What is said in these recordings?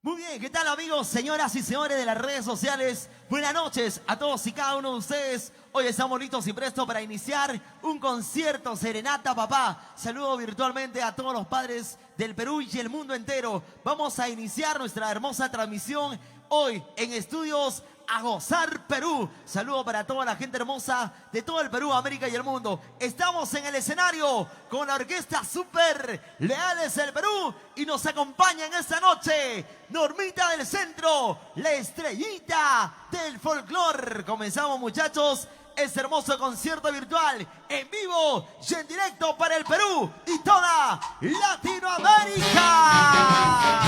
Muy bien, ¿qué tal amigos, señoras y señores de las redes sociales? Buenas noches a todos y cada uno de ustedes. Hoy estamos listos y prestos para iniciar un concierto Serenata Papá. Saludo virtualmente a todos los padres del Perú y el mundo entero. Vamos a iniciar nuestra hermosa transmisión hoy en Estudios A Gozar Perú. Saludo para toda la gente hermosa de todo el Perú, América y el mundo. Estamos en el escenario con la orquesta Super Leales del Perú y nos acompaña en esta noche Normita del Centro, la estrellita del folclore. Comenzamos, muchachos, este hermoso concierto virtual en vivo y en directo para el Perú y toda Latinoamérica.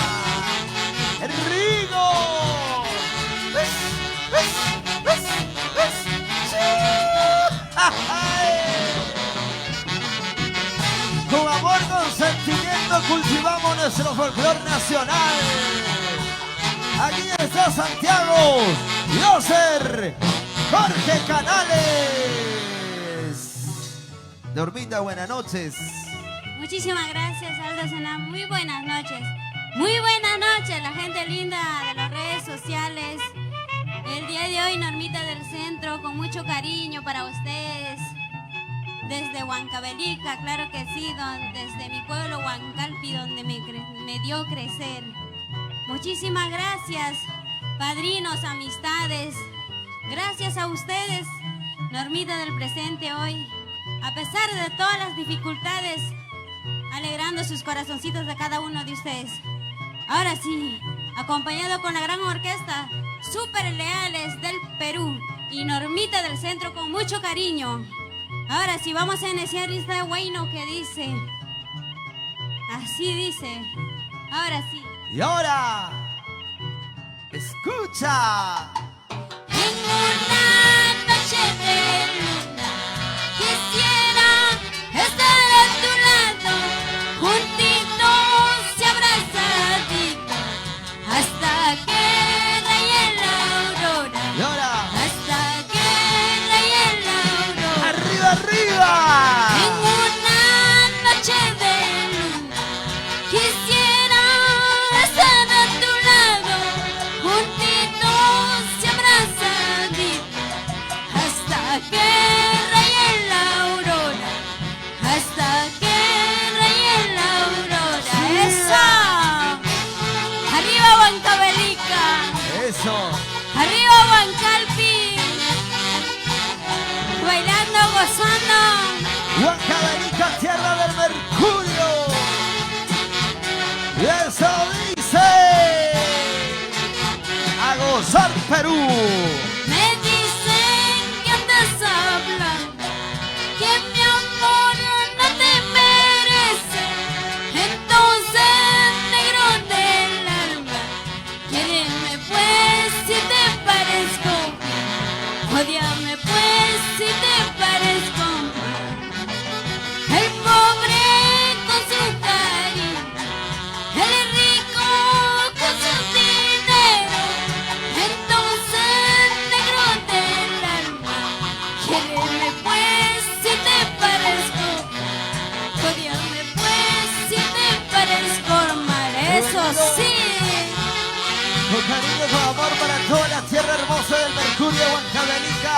¡Rigo! Con amor, con sentimiento cultivamos nuestro folclore nacional. Aquí está Santiago Loser, Jorge Canales. Normita, buenas noches. Muchísimas gracias, Aldo Sena. Muy buenas noches. Muy buenas noches, la gente linda de las redes sociales. El día de hoy, Normita del Centro, con mucho cariño para ustedes. Desde Huancavelica, claro que sí, desde mi pueblo Huancalpi, donde me dio crecer. Muchísimas gracias, padrinos, amistades. Gracias a ustedes, Normita del presente hoy. A pesar de todas las dificultades, alegrando sus corazoncitos de cada uno de ustedes. Ahora sí, acompañado con la gran orquesta Super Leales del Perú y Normita del Centro con mucho cariño. Ahora sí, vamos a iniciar este bueno que dice. Así dice. Ahora sí. Y ahora, escucha. En una noche de luna quisiera estar a tu lado, juntitos y abrazaditos, hasta que raye la aurora. Y ahora, Hasta que raye la aurora. arriba, arriba. En una noche de luna quisiera estar a tu lado, juntitos y abrazaditos, hasta que raye la aurora, hasta que raye la aurora. ¡Eso! ¡Arriba Huancavelica! Eso. ¡Arriba Huancalpi! Bailando, gozando. Huancavelica, tierra del mercurio. Y eso dice. A gozar Perú. Me dicen que andas hablando, que mi amor no te merece. Entonces, negro del alma, quiéreme pues si te parezco bien. Ódiame pues si te parezco mal. El pobre con su cariño, el rico con su dinero. Entonces, negro del alma, quiéreme pues si te parezco bien. Ódiame pues si te parezco mal. Eso sí. Con cariño, con amor para toda la tierra hermosa del mercurio, Huancavelica.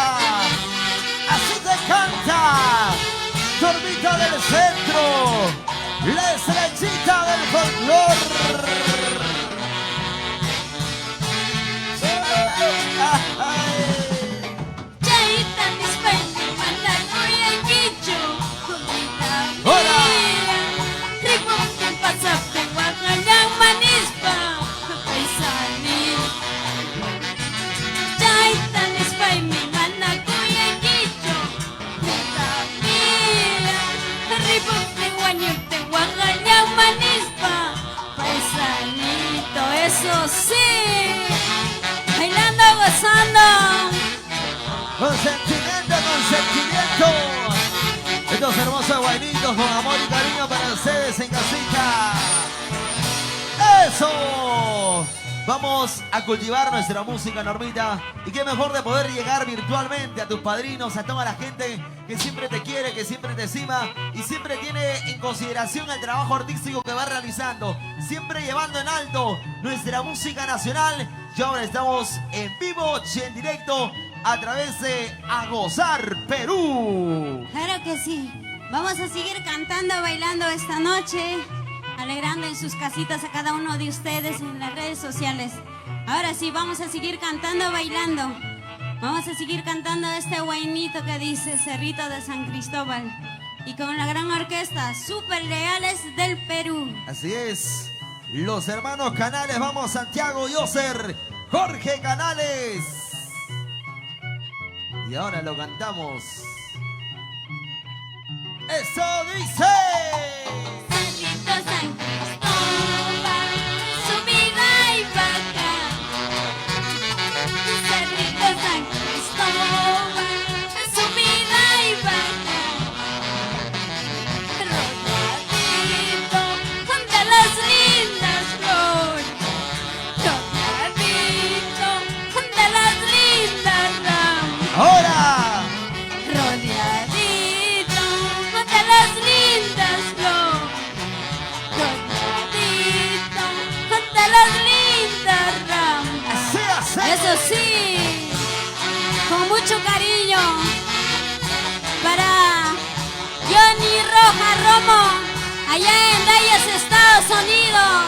Así te canta Normita del Centro, la estrellita del folclore. Chaita nispaini manakuya kichu kumita Hola. mia Ripong pasapte wakanyang manispa kapaisani Chaita nispaini manakuya kichu kumita mia Ripong wanyute wakanyang manispa paisanito. Eso sí, bailando, gozando. Con sentimiento, con sentimiento. Estos hermosos guainitos con amor y cariño para ustedes en casita. ¡Eso! Vamos a cultivar nuestra música, Normita. Y qué mejor de poder llegar virtualmente a tus padrinos, a toda la gente que siempre te quiere, que siempre te estima y siempre tiene en consideración el trabajo artístico que va realizando, siempre llevando en alto nuestra música nacional. Y ahora estamos en vivo y en directo a través de A Gozar Perú. Claro que sí. Vamos a seguir cantando, bailando esta noche, alegrando en sus casitas a cada uno de ustedes en las redes sociales. Ahora sí, vamos a seguir cantando, bailando. Vamos a seguir cantando este guainito que dice Cerrito de San Cristóbal. Y con la gran orquesta Super Leales del Perú. Así es. Los hermanos Canales, vamos Santiago Yoser, Jorge Canales. Y ahora lo cantamos. ¡Eso dice! Cerrito San Cristóbal, subida y baja. Cerrito San Cristóbal, subida y baja. Rodeadito junto a las lindas flores. Rodeadito junto a las lindas ramas. ¡Ahora! Rodeadito junto a las lindas flores. Rodeadito junto a las lindas ramas. ¡Así hace! Eso sí, con mucho cariño para Johnny Roja Romo, allá en Dallas, Estados Unidos.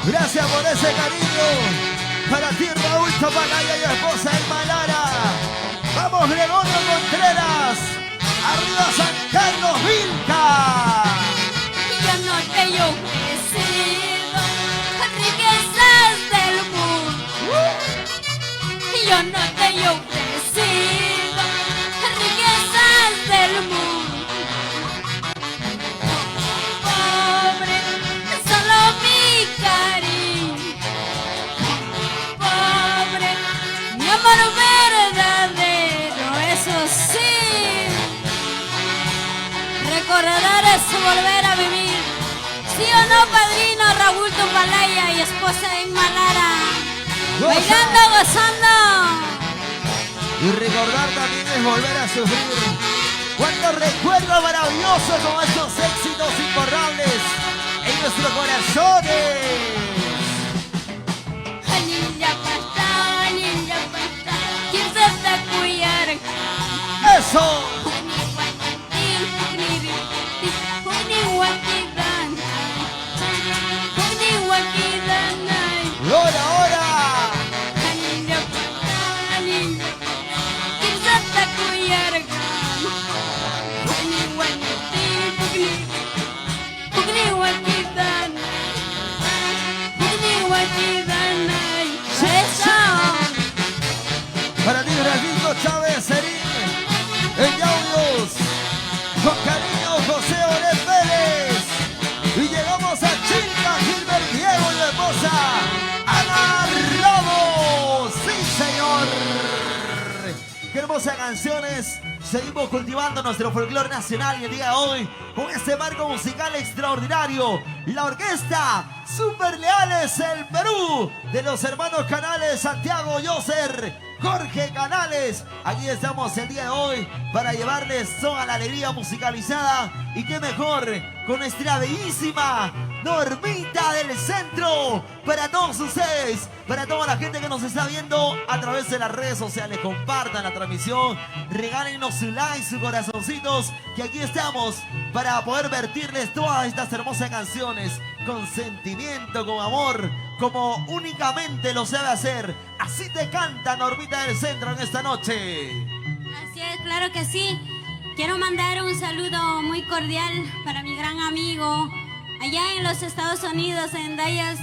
Gracias por ese cariño. Para ti, Raúl Topalaya y esposa Elma Lara. Vamos, Gregorio Contreras. Arriba San Carlos Vilca. Yo no te he ofrecido riquezas del mundo. Yo no te he ofrecido riquezas del mundo. Pobre, solo mi cariño. Pobre, mi amor verdadero, eso sí. Recordar es volver a vivir. ¿Sí o no, padrino Raúl Topalaya y esposa Emma Lara? Bailando, gozando. Y recordar también es volver a sufrir. Cuántos recuerdos maravillosos con estos éxitos imborrables en nuestros corazones. Ninja pasta, ¿quién se está cuidar? ¡Eso! ¡Ahora, ahora! Para ti, Francisco Chávez Serín, en audios, con cariño, José Oret Pérez. Y llegamos a Chilca, Gilbert Diego y la esposa Ana Ramos. ¡Sí, señor! ¡Qué hermosas canciones! Seguimos cultivando nuestro folclore nacional y el día de hoy con este marco musical extraordinario. La orquesta Super Leales del Perú, de los hermanos Canales, Santiago Yoser, Jorge Canales. Aquí estamos el día de hoy para llevarles toda la alegría musicalizada. Y qué mejor con nuestra bellísima Normita del Centro. Para todos ustedes, para toda la gente que nos está viendo a través de las redes sociales. Compartan la transmisión, regálenos su like, sus corazoncitos, que aquí estamos para poder vertirles todas estas hermosas canciones con sentimiento, con amor, como únicamente lo sabe hacer. Así te canta Normita del Centro en esta noche. Así es, claro que sí. Quiero mandar un saludo muy cordial para mi gran amigo allá en los Estados Unidos, en Dallas,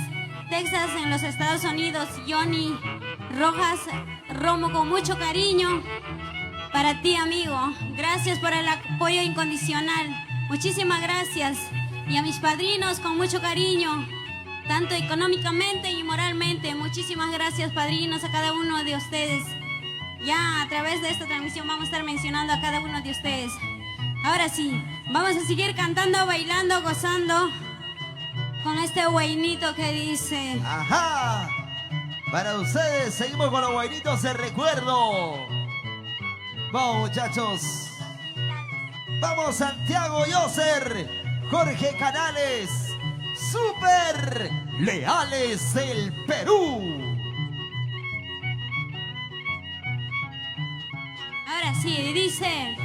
Texas, en los Estados Unidos, Johnny Rojas Romo, con mucho cariño para ti, amigo. Gracias por el apoyo incondicional. Muchísimas gracias. Y a mis padrinos, con mucho cariño, tanto económicamente y moralmente. Muchísimas gracias, padrinos, a cada uno de ustedes. Ya a través de esta transmisión vamos a estar mencionando a cada uno de ustedes. Ahora sí, vamos a seguir cantando, bailando, gozando con este guainito que dice... ¡Ajá! Para ustedes, seguimos con los guainitos de recuerdo. Vamos, muchachos. Vamos, Santiago Yoser. Jorge Canales, Super Leales del Perú. Ahora sí, dice.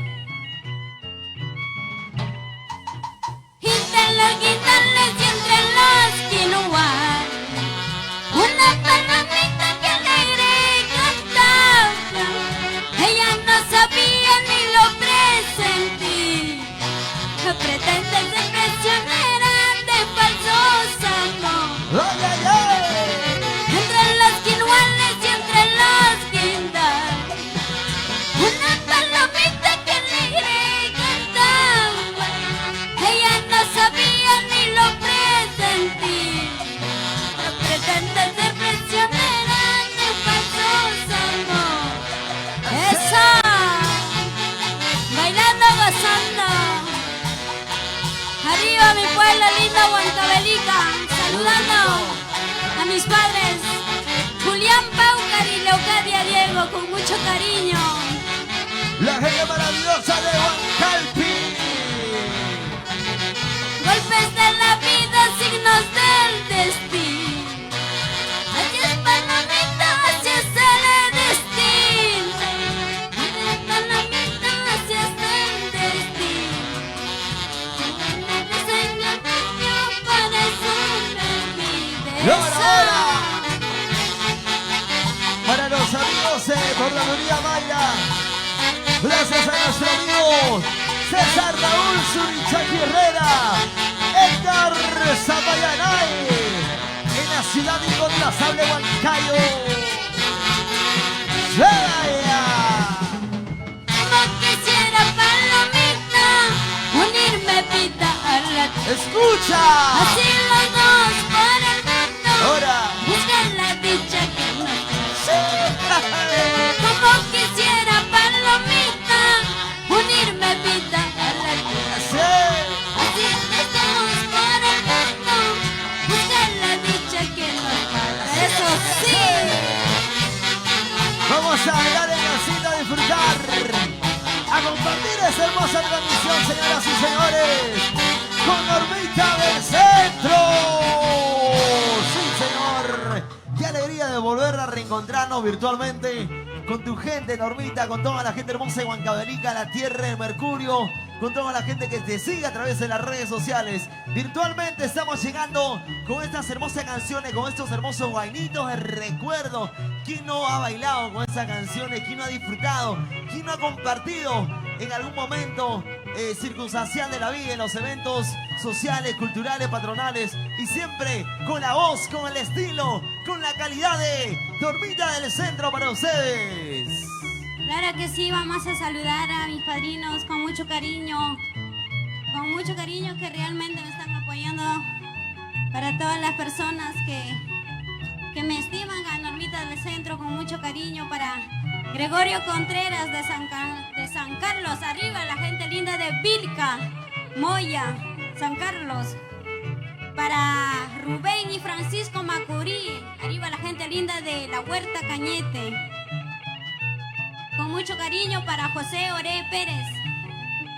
Entre los guindales y entre los quinoas, una palomita que alegre cantaba. Ella no sabía ni lo presentí. Pretende ser prisionera de falsos amores. ¡Ay, ay, ay! Entre los quinoales y entre los guindales, una palomita que alegre cantaba. Ella no sabía ni lo presentí. Pretende ser prisionera de falsos amores. ¡Eso! Bailando, gozando. Arriba mi pueblo lindo Huancavelica, saludando a mis padres Julián Paucar y Leocadia Diego con mucho cariño. La gente maravillosa de Huancalpi. Golpes de la vida, signos del destino. Así es palomita, así es el destino. Así es palomita, así es el destino. Y ahora, para los amigos por la María Mayra, gracias a nuestro amigo César Raúl Zurichaki Herrera, Edgar Zapayanay, en la ciudad incontrastable Huancayo. Como quisiera palomita unirme pita a la ¡Escucha! así los dos por el mundo. Ahora. Buscan la dicha que nos como quisiera palomita unirme pita a la así los dos por el mundo. Buscan la dicha que nos eso sí. Vamos a bailar en casita, a disfrutar, a compartir esta hermosa transmisión, señoras y señores, con Normita del Centro. Sí, señor. Qué alegría de volver a reencontrarnos virtualmente con tu gente, Normita, con toda la gente hermosa de Huancavelica, la tierra de Mercurio, con toda la gente que te sigue a través de las redes sociales. Virtualmente estamos llegando con estas hermosas canciones, con estos hermosos guainitos de recuerdo. ¿Quién no ha bailado con estas canciones? ¿Quién no ha disfrutado? ¿Quién no ha compartido en algún momento circunstancial de la vida, en los eventos sociales, culturales, patronales? Y siempre con la voz, con el estilo, con la calidad de Normita del Centro para ustedes. Claro que sí, vamos a saludar a mis padrinos con mucho cariño que realmente me están apoyando. Para todas las personas que me estiman, a Normita del Centro con mucho cariño. Para Gregorio Contreras de San Carlos, arriba la gente linda de Vilca, Moya, San Carlos. Para Rubén y Francisco Macurí, arriba la gente linda de la Huerta Cañete. Con mucho cariño para José Oré Pérez.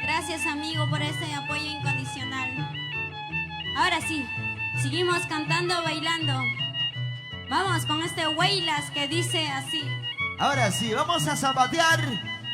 Gracias, amigo, por ese apoyo incondicional. Ahora sí, seguimos cantando, bailando. Vamos con este Huaylas que dice así. Ahora sí, vamos a zapatear.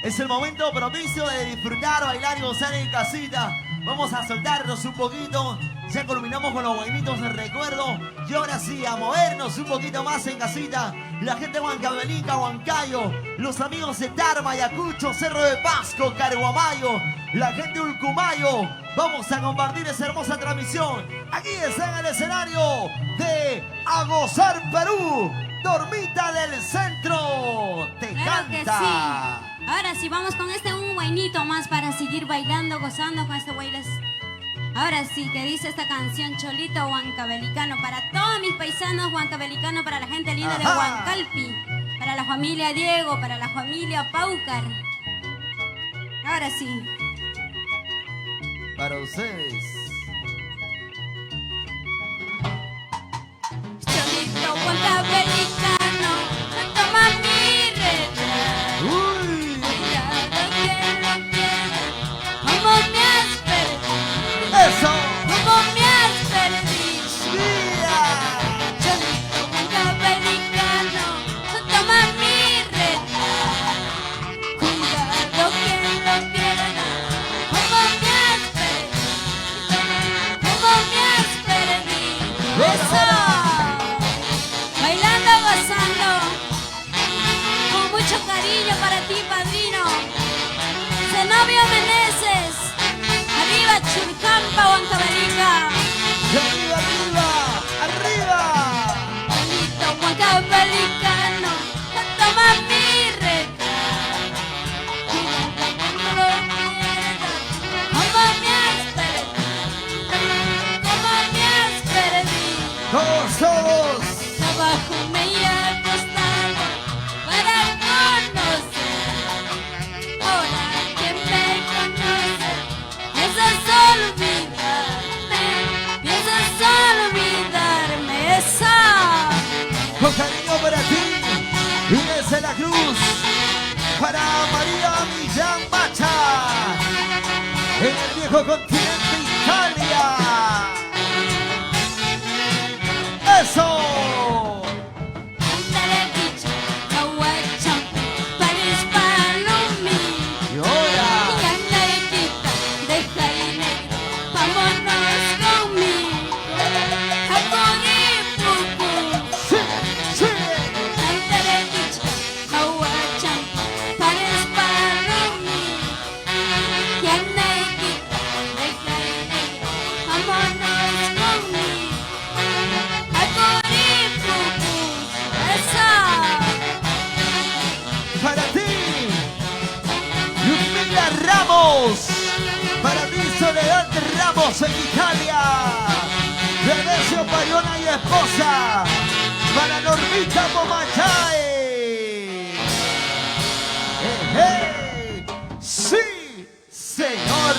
Es el momento propicio de disfrutar, bailar y gozar en casita. Vamos a soltarnos un poquito. Ya culminamos con los guainitos de recuerdo. Y ahora sí, a movernos un poquito más en casita. La gente de Huancavelica, Huancayo, los amigos de Tarma, Ayacucho, Cerro de Pasco, Carguamayo, la gente de Ulcumayo. Vamos a compartir esa hermosa transmisión. Aquí está en el escenario de A Gozar Perú, Normita del Centro. Te Claro que canta. sí. Ahora sí, vamos con un guainito más para seguir bailando, gozando con este Huaylas. Ahora sí, que dice esta canción Cholito Huancavelicano. Para todos mis paisanos huancavelicanos, para la gente linda de Ajá. Huancalpi, para la familia Diego, para la familia Paucar. Ahora sí. Para ustedes. Cholito Huancavelicano, toma mi retrato. Uy. Cuidado que lo quiero, como me has perdido. Eso. para María Millán Macha, en el viejo continente Italia. ¡Eso! Y ahora, sí, sí. Para ti, Ludmila Ramos. Para ti, Soledad Ramos en Italia. Venecio Payona y esposa. Para Normita Momachae. Sí, señor.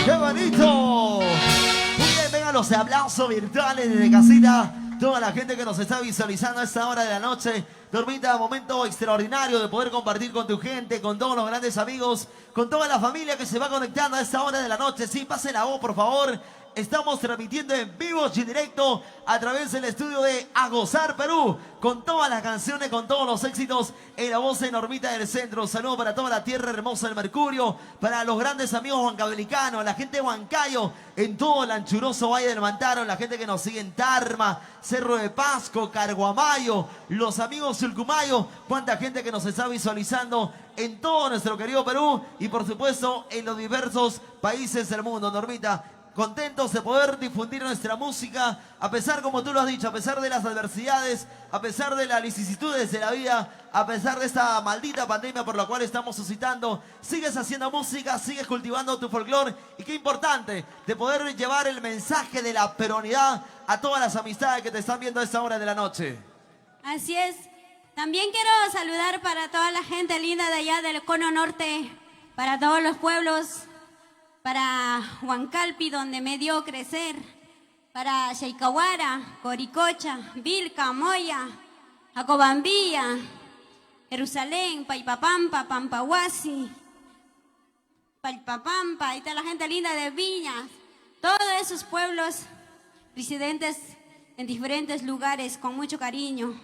¡Qué bonito! Muy bien, vengan los aplausos virtuales desde casita. Toda la gente que nos está visualizando a esta hora de la noche. Normita, momento extraordinario de poder compartir con tu gente, con todos los grandes amigos, con toda la familia que se va conectando a esta hora de la noche. Sí, pase la voz, por favor. Estamos transmitiendo en vivo y en directo a través del estudio de A Gozar Perú, con todas las canciones, con todos los éxitos en la voz de Normita del Centro. Saludos para toda la tierra hermosa del Mercurio, para los grandes amigos huancavelicanos, la gente de Huancayo, en todo el anchuroso Valle del Mantaro, la gente que nos sigue en Tarma, Cerro de Pasco, Carguamayo, los amigos Sulcumayo, cuánta gente que nos está visualizando en todo nuestro querido Perú y por supuesto en los diversos países del mundo. Normita, contentos de poder difundir nuestra música, a pesar, como tú lo has dicho, a pesar de las adversidades, a pesar de las vicisitudes de la vida, a pesar de esta maldita pandemia por la cual estamos suscitando, sigues haciendo música, sigues cultivando tu folclore y qué importante de poder llevar el mensaje de la peruanidad a todas las amistades que te están viendo a esta hora de la noche. Así es. También quiero saludar para toda la gente linda de allá del Cono Norte, para todos los pueblos, para Huancalpi, donde me dio crecer, para Chaycahuara, Coricocha, Vilca, Moya, Acobambilla, Jerusalén, Paipapampa, Pampahuasi, Paipapampa, ahí está la gente linda de Viña, todos esos pueblos residentes en diferentes lugares con mucho cariño.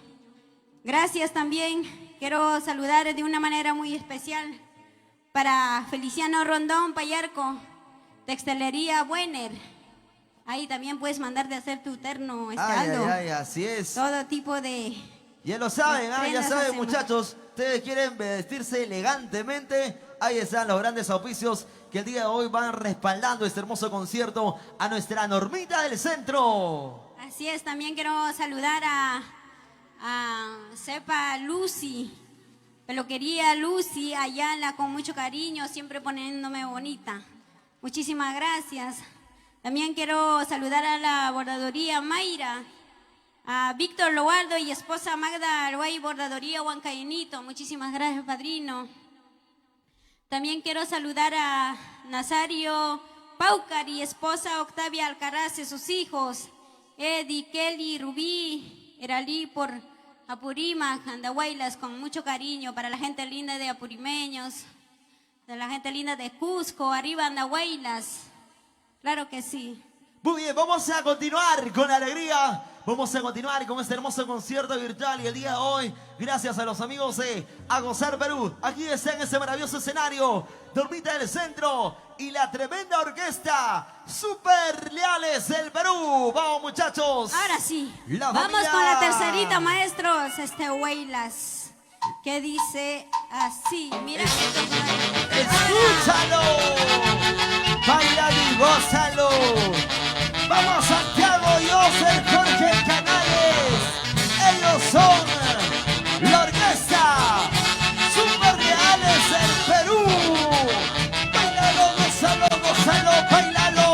Gracias también, quiero saludar de una manera muy especial para Feliciano Rondón Payarco, Textilería Buener. Ahí también puedes mandarte a hacer tu terno, Aldo. Ay, así es. Todo tipo de... Ya lo saben, ya prendas saben, hacemos. muchachos. Ustedes quieren vestirse elegantemente. Ahí están los grandes auspicios que el día de hoy van respaldando este hermoso concierto a nuestra Normita del Centro. Así es, también quiero saludar a Cepa Lucy, Peluquería Lucy Ayala, con mucho cariño, siempre poniéndome bonita. Muchísimas gracias. También quiero saludar a la bordadoría Mayra, a Víctor Loaldo y esposa Magda Arguay, bordadoría Huancayenito. Muchísimas gracias, padrino. También quiero saludar a Nazario Paucar y esposa Octavia Alcaraz y sus hijos, Eddie, Kelly, Rubí, Eralí por Apurímac, Andahuaylas, con mucho cariño para la gente linda de Apurimeños, de la gente linda de Cusco, arriba Andahuaylas. Claro que sí. Muy bien, vamos a continuar con alegría. Vamos a continuar con este hermoso concierto virtual y el día de hoy, gracias a los amigos de A Gozar Perú, aquí está en este maravilloso escenario, Normita del Centro y la tremenda orquesta Super Leales del Perú. Vamos, muchachos. Ahora sí, La vamos familia. con la tercerita, maestros, Huaylas, que dice así, mira. Escúchalo, baila y gózalo. Vamos, Santiago, José, Jorge Canales. Ellos son la orquesta Super Reales del Perú. Bailalo, gózalo, gózalo, bailalo.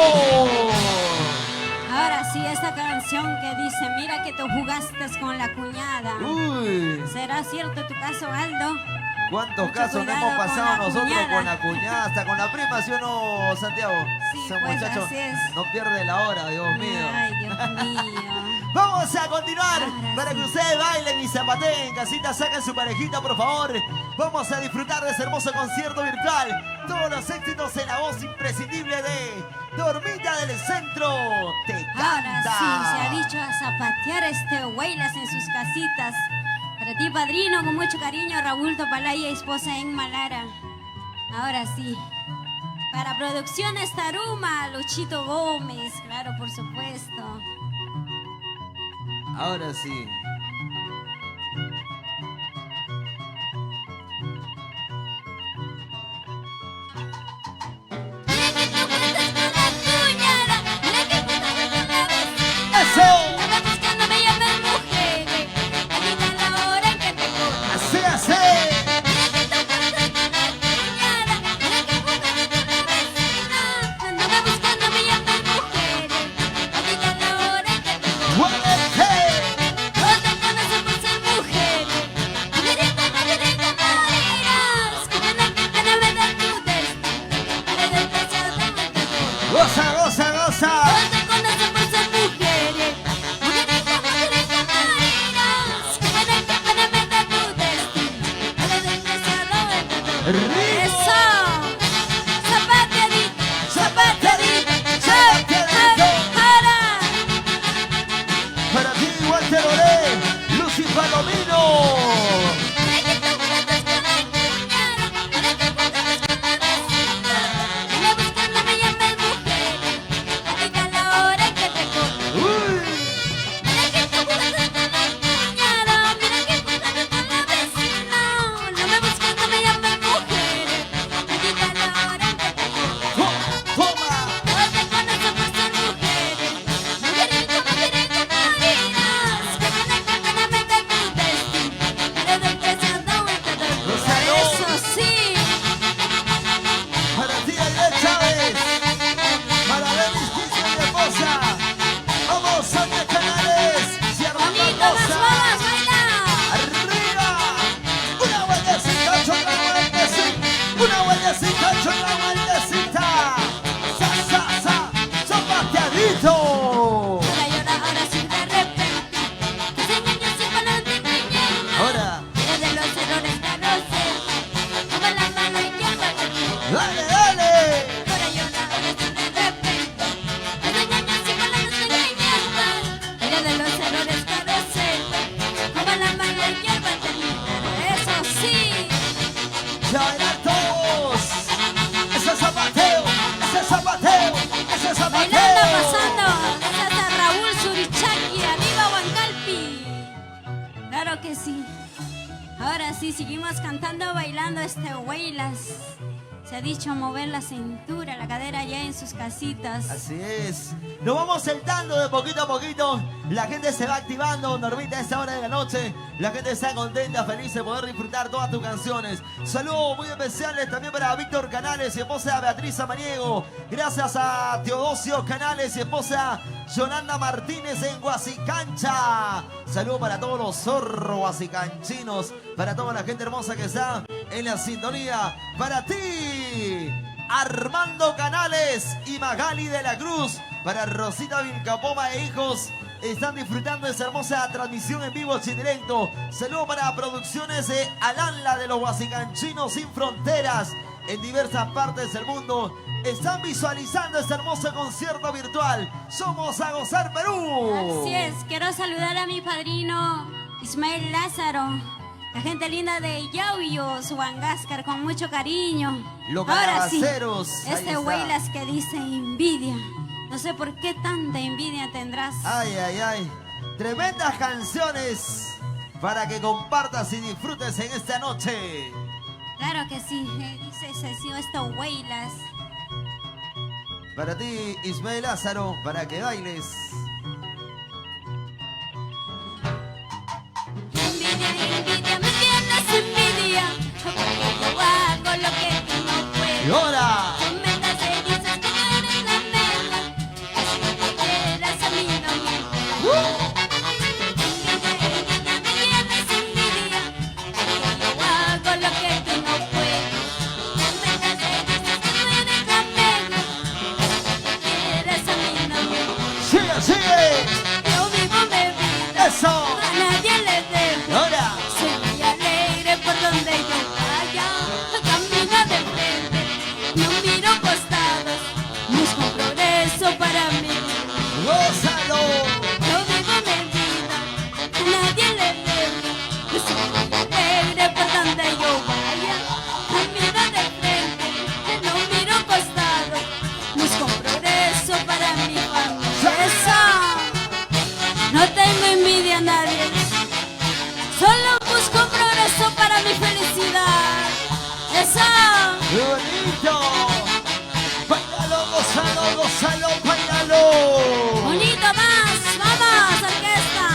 Ahora sí, esta canción que dice, mira que tú jugaste con la cuñada. Uy, ¿Será cierto tu caso, Aldo? ¿cuántos Mucho casos no cuidado hemos con pasado la nosotros cuñada. con la cuñada, hasta con la prima, ¿sí o no, Santiago? Sí, Ese pues, muchacho así es. no pierde la hora, Dios mío. Ay, Dios mío. Vamos a continuar Ahora para sí. que ustedes bailen y zapateen en casita, saquen su parejita, por favor. Vamos a disfrutar de ese hermoso concierto virtual. Todos los éxitos en la voz imprescindible de Normita del Centro. Te Ahora canta. sí, se ha dicho a zapatear Huaylas en sus casitas. Para ti, padrino, con mucho cariño, Raúl Topalaya, esposa en Malara. Ahora sí. Para Producciones Taruma, Luchito Gómez, claro, por supuesto. Ahora sí. ¡Eso! No me llames mujer, ahorita la hora en que te cojo. ¡Así, así! No me busques, no me llames mujer, ahorita la hora en que te cojo. ¡Muévete! No te conoces por ser mujer, directa, morirás. Como la que no me da tu destino, para desgraciado me tocó. ¡Goza, goza, goza! No te conoces por ser mujer, directa, morirás. Como la que no me da tu destino, para desgraciado me tocó. ¡Rico! ¡Eso! Zapateadito, zapateadito, Zapateadito. ahora. Para ti, Walter Oré, Lucy Palomino. ¡Uy! ¡Toma! Eso sí. Para ti, Aide Chávez. Para Denis Quispe, mi esposa. ¡Vamos, Sonia Canales! ¡Cierra la Bonito, las cosa! bolas, baila. ¡Arriba! ¡Una vueltecita, otra vueltecita! ¡Una vueltecita, otra vueltecita! ¡Sa, sa, sa! ¡Zapateadito! Ahora llora, ahora sí de repente. Que se engañó sin palos de mañana. Ahora, Eres de los errores que no sé. Toma la mano y llévate. dale, dale. Ahora llora, ahora sí de repente. Que se engañó sin palos de mañana. Eres de los errores que no sé. Toma la mano y llévate. Eso sí. ¡Ya bailan todos! ¡Ese zapateo! ¡Ese zapateo! ¡Ese zapateo! Bailando, pasando. Es hasta Raúl Surichaki. Arriba, Huancalpi. Claro que sí. Ahora sí, seguimos cantando, bailando Huaylas. Se ha dicho mover la cintura, la cadera ya en sus casitas. Así es. Nos vamos saltando de poquito a poquito. La gente se va activando. Normita, a esta hora de la noche. La gente está contenta, feliz de poder disfrutar todas tus canciones. Saludos muy especiales también para Víctor Canales y esposa Beatriz Amaniego. Gracias a Teodosio Canales y esposa Yolanda Martínez en Guasicancha. Saludos para todos los zorros guasicanchinos. Para toda la gente hermosa que está en la sintonía. Para ti, Armando Canales y Magali de la Cruz. Para Rosita Vilcapoma e hijos. Están disfrutando de esa hermosa transmisión en vivo sin directo. Saludos para producciones de Alanla de los Guasicanchinos Sin Fronteras. En diversas partes del mundo están visualizando este hermoso concierto virtual. Somos a gozar Perú. Así es, quiero saludar a mi padrino Ismael Lázaro. La gente linda de Yauyos, Huangascar, con mucho cariño. Los Ahora sí, calabaceros, ahí está. Huaylas que dice envidia. No sé por qué tanta envidia tendrás. Ay, ay, ay. Tremendas canciones para que compartas y disfrutes en esta noche. Claro que sí, dice sesión Huaylas. Para ti, Ismael Lázaro, para que bailes. Envidia, envidia, me tienes envidia. Porque yo hago lo que tú no Y puedes. ahora, Comentas y dices que no eres la mela. Así que te quieras a mí no me envidia, me tienes envidia. Porque yo hago lo que tú no puedes. Comentas y dices que no eres la mela. Así que te quieras a mí no me sigue, sigue. Yo mismo me Eso. A nadie le debo. Ahora. Soy muy alegre por donde yo vaya. Camino de frente, no miro costados. Busco progreso para mí. Gózalo. Yo vivo mi vida, a nadie le debo. Yo soy muy alegre por donde yo vaya. Camino de frente, no miro costados. Busco progreso para mi familia. Eso. No tengo envidia a nadie. Solo busco progreso para mi felicidad. Eso. ¡Qué bonito! Bailalo, gózalo, gózalo, bailalo. Bonito más. Vamos, orquesta.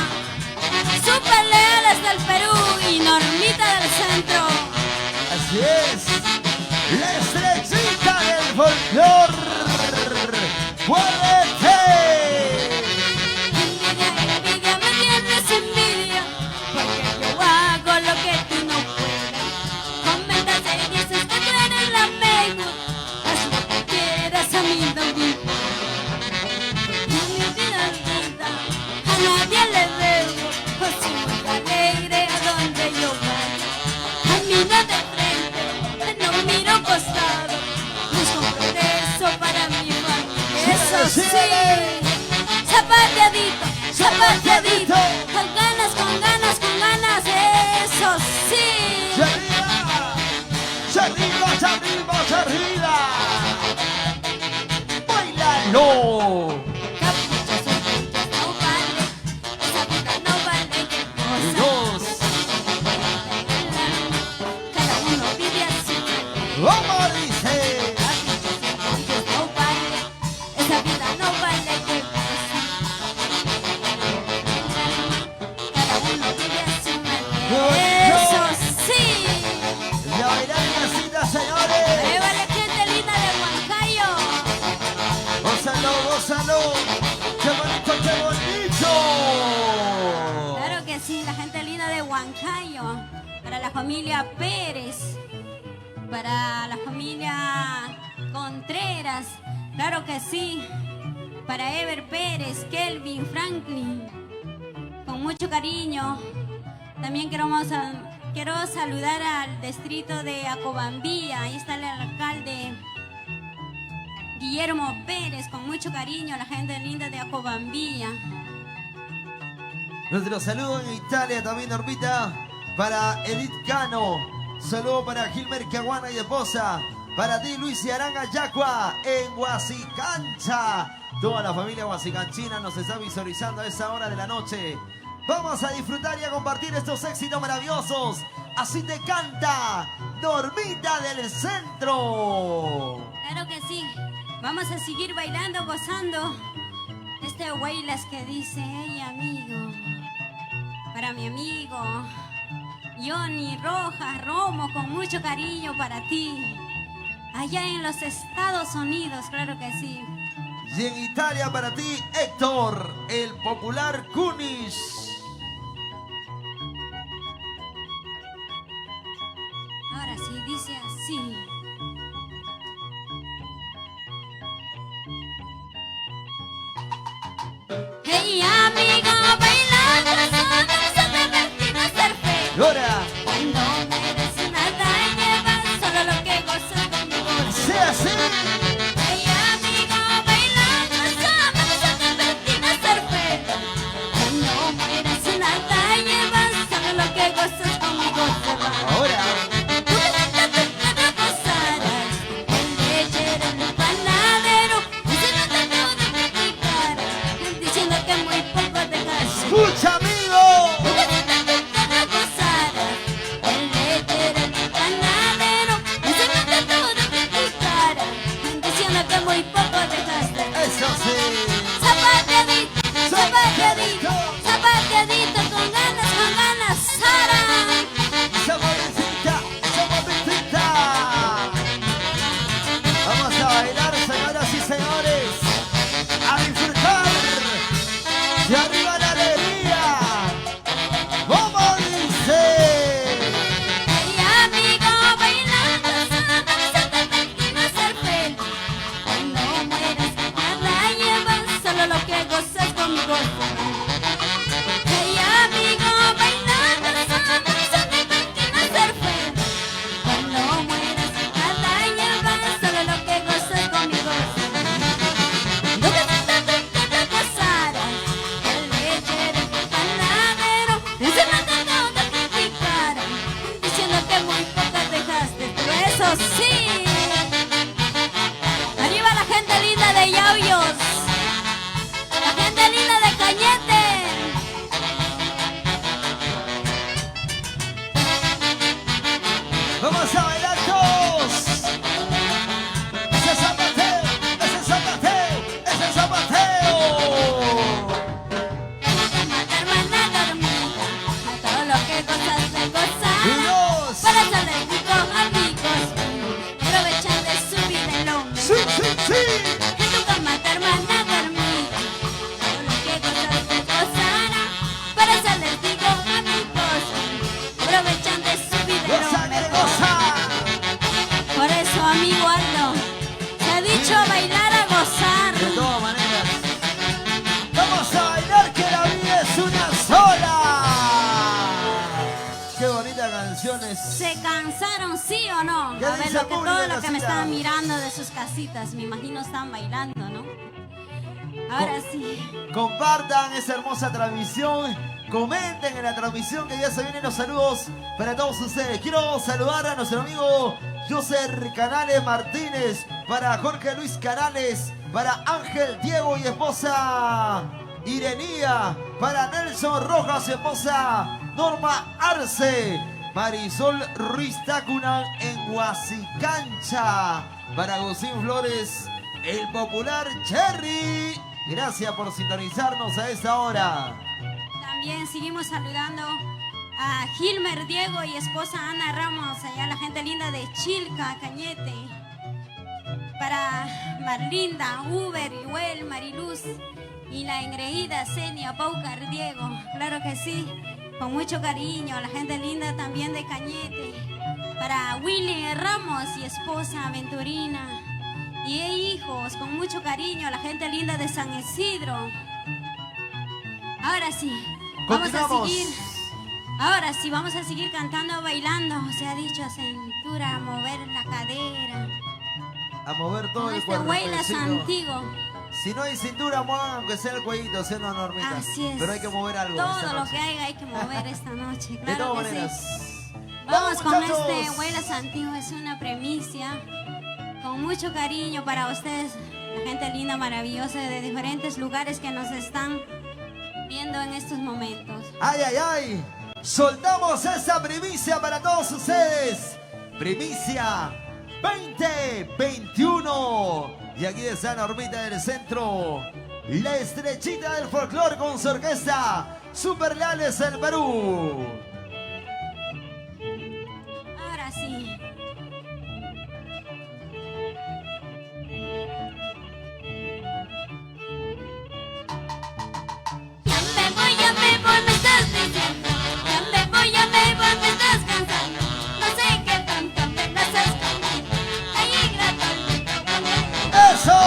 Super leales del Perú y Normita del centro. Así es. La estrellita del folclor. ¡Fuerte! Envidia, envidia, me tienes envidia. Porque yo hago lo que tú no puedes. Comentas y dices que tú eres la mejor. Haz lo que quieras, a mí no me importa. No me olvidas vida, a nadie le debo. Pues soy muy alegre a donde yo vaya. Camino de frente, no miro costado. Busco progreso para mi familia. Eso sí. Zapateadito, zapateadito. Con ganas, con ganas, con ganas. Eso sí. ¡Ya arriba! ¡Ya arriba, ya arriba, ya arriba! ¡Bailalo! Caprichos, orgullos, no vale. Esa vida no vale que Y cosa. dos. Cada uno vive así. ¿Cómo dice? Caprichos, orgullos, no vale. Esa vida no vale que cosa. Cada uno vive así. Eso sí. ¡Ya bailar casita, señores! Arriba la gente linda de Huancayo. ¡Gózalo, gózalo! ¡Qué bonito, qué bonito! Claro que sí, la gente linda de Huancayo. Para la familia Pérez. Para la familia Contreras. Claro que sí. Para Ever Pérez, Kelvin, Franklin. Con mucho cariño. También quiero saludar al distrito de Acobambía. Ahí está el alcalde Guillermo Pérez. Con mucho cariño a la gente linda de Acobambía. Nuestro saludo en Italia también, Normita, para Edith Cano. Saludo para Gilmer Caguana y esposa. Para ti, Luis y Aranga Yacua, en Huasicancha. Toda la familia huasicanchina nos está visualizando a esa hora de la noche. Vamos a disfrutar y a compartir estos éxitos maravillosos. Así te canta Normita del Centro. Claro que sí. Vamos a seguir bailando, gozando. Este bailas que dice, hey amigo. Para mi amigo Johnny Rojas Romo, con mucho cariño para ti. Allá en los Estados Unidos, claro que sí. Y en Italia para ti, Héctor, el popular Kunis. Ahora sí, dice así. Hey amigo, bailando solos a divertirnos a ser feliz. Ahora, Cuando mereces nada llevas solo lo que gozas conmigo. sea así. Hey amigo, bailando solos a divertirnos a ser feliz. Cuando mereces nada llevas solo lo que gozas conmigo se va. Ahora, escucha, amigo. Eso sí. Zapateadito, zapateadito, zapateadito, con ganas, Sara. Saborecita, saborecita. Vamos a bailar, señoras y señores. A disfrutar. Y arriba la alegría. ¿Cómo dice? Hey amigo, bailando solos a divertirnos a ser feliz. Cuando mueras nada llevas, solo lo que gozas conmigo. Hey ¿Danzaron sí o no? ¿Qué A ver, dice el público todos de los que me casita? están mirando de sus casitas, me imagino están bailando, ¿no? Ahora sí. Compartan esa hermosa transmisión. Comenten en la transmisión que ya se vienen los saludos para todos ustedes. Quiero saludar a nuestro amigo Joser Canales Martínez, para Jorge Luis Canales, para Ángel Diego y esposa Irenía, para Nelson Rojas y esposa Norma Arce, Marisol Ruiz Tacunan en Huasicancha, para Agustín Flores, el popular Cherry. Gracias por sintonizarnos a esta hora. También seguimos saludando a Gilmer Diego y esposa Ana Ramos, allá la gente linda de Chilca, Cañete. Para Marlinda, Uber, Iguel, Mariluz y la engreída Senia Paucar Diego. Claro que sí, con mucho cariño, la gente linda también de Cañete. Para Willy Ramos y esposa Venturina. Y hijos, con mucho cariño, la gente linda de San Isidro. Ahora sí, vamos a seguir. Ahora sí, vamos a seguir cantando, bailando. Se ha dicho cintura, a mover la cadera. A mover todo Con el este cuerpo. Huaylas vecino. antiguo. Si no hay cintura, muevan aunque sea el cuellito, ¿sí o no, Normita? Así es. Pero hay que mover algo. Todo esta lo noche. que hay que mover esta noche. De Claro todas que maneras. sí. Vamos con muchachos! este Huaylas antiguo, es una premicia. Con mucho cariño para ustedes, la gente linda, maravillosa de diferentes lugares que nos están viendo en estos momentos. ¡Ay, ay, ay! Soltamos esa primicia para todos ustedes. Primicia 2021. Y aquí está Normita del Centro, la estrechita del folclore con su orquesta Super Leales en Perú. Ahora sí. Ya me voy, me estás diciendo. Ya me voy, me estás cansando. No sé qué tanto me lo estás comiendo. Ay, ingrato, ¡Eso!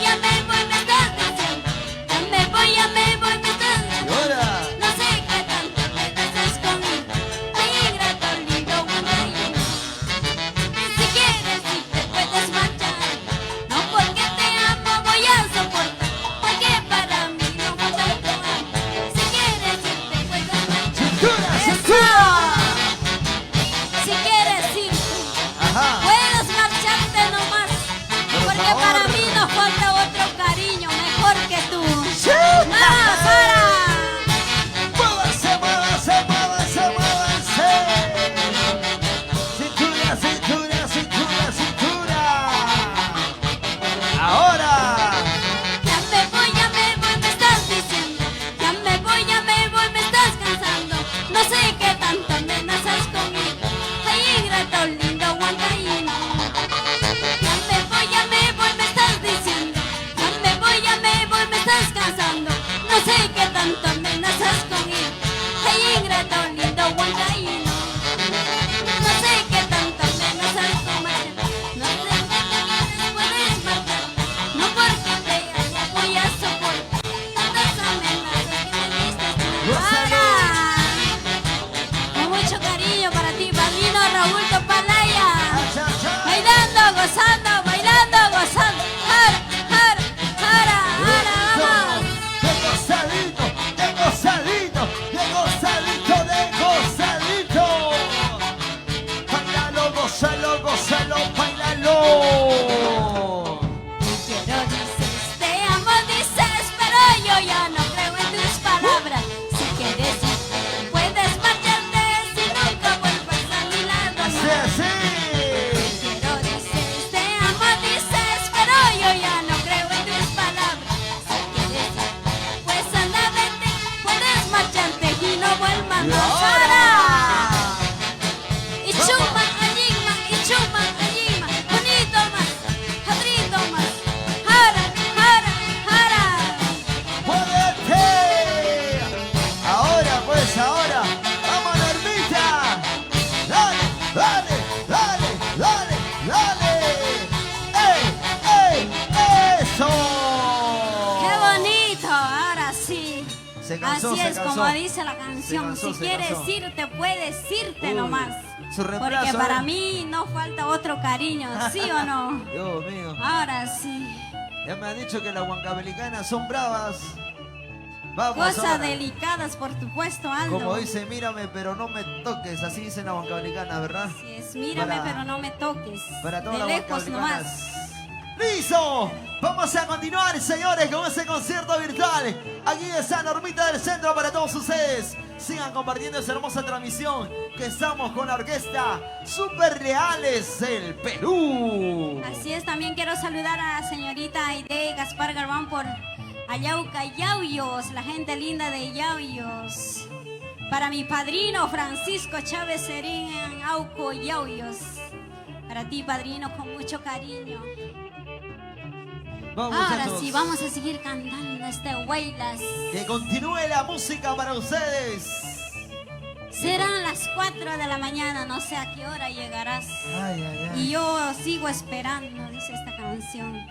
ya me voy, me estás diciendo. Ya me voy, me estás Y diciendo. ahora, No sé qué tanto Se cansó, Así se es, cansó. como dice la canción. cansó, si se quieres cansó. irte, puedes irte Uy, nomás. su reemplazo, Porque para ¿eh? mí no falta otro cariño, ¿sí o no? Dios mío. Ahora sí. Ya me han dicho que las huancavelicanas son bravas. Vamos Cosas ahora. delicadas, por supuesto, Aldo. Como dice, mírame, pero no me toques. Así dicen las huancablicanas, ¿verdad? Así es, mírame, Para- pero no me toques. Para todas de las lejos huancablicanas. nomás. ¡Listo! Vamos a continuar, señores, con ese concierto virtual. Aquí está Normita del Centro para todos ustedes. Sigan compartiendo esa hermosa transmisión que estamos con la orquesta Super Reales del Perú. Así es, también quiero saludar a la señorita Aide Gaspar Garbán por Ayauca, Yauyos, la gente linda de Yauyos. Para mi padrino Francisco Chávez Serín en Auco, Yauyos. Para ti, padrino, con mucho cariño. Vamos, Ahora muchachos. sí, vamos a seguir cantando este Huaylas. Que continúe la música para ustedes. Serán las 4 de la mañana, no sé a qué hora llegarás. Ay, ay, ay. Y yo sigo esperando, dice esta canción.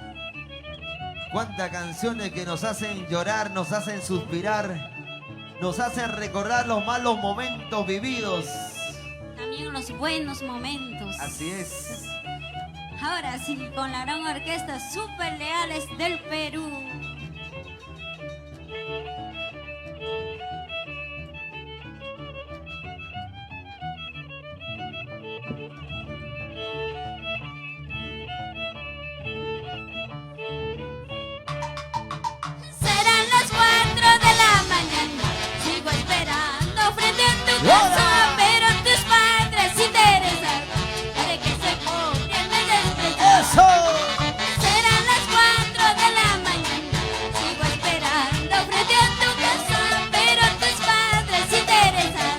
Cuántas canciones que nos hacen llorar, nos hacen suspirar, nos hacen recordar los malos momentos vividos. También los buenos momentos. Así es. Ahora sí, con la gran orquesta Super Leales del Perú. Serán las 4 de la mañana, sigo esperando frente a tu casa, pero tus padres interesan para que se pobre me desprecian. ¡Eso! Serán las 4 de la mañana, sigo esperando frente a tu casa, pero tus padres interesan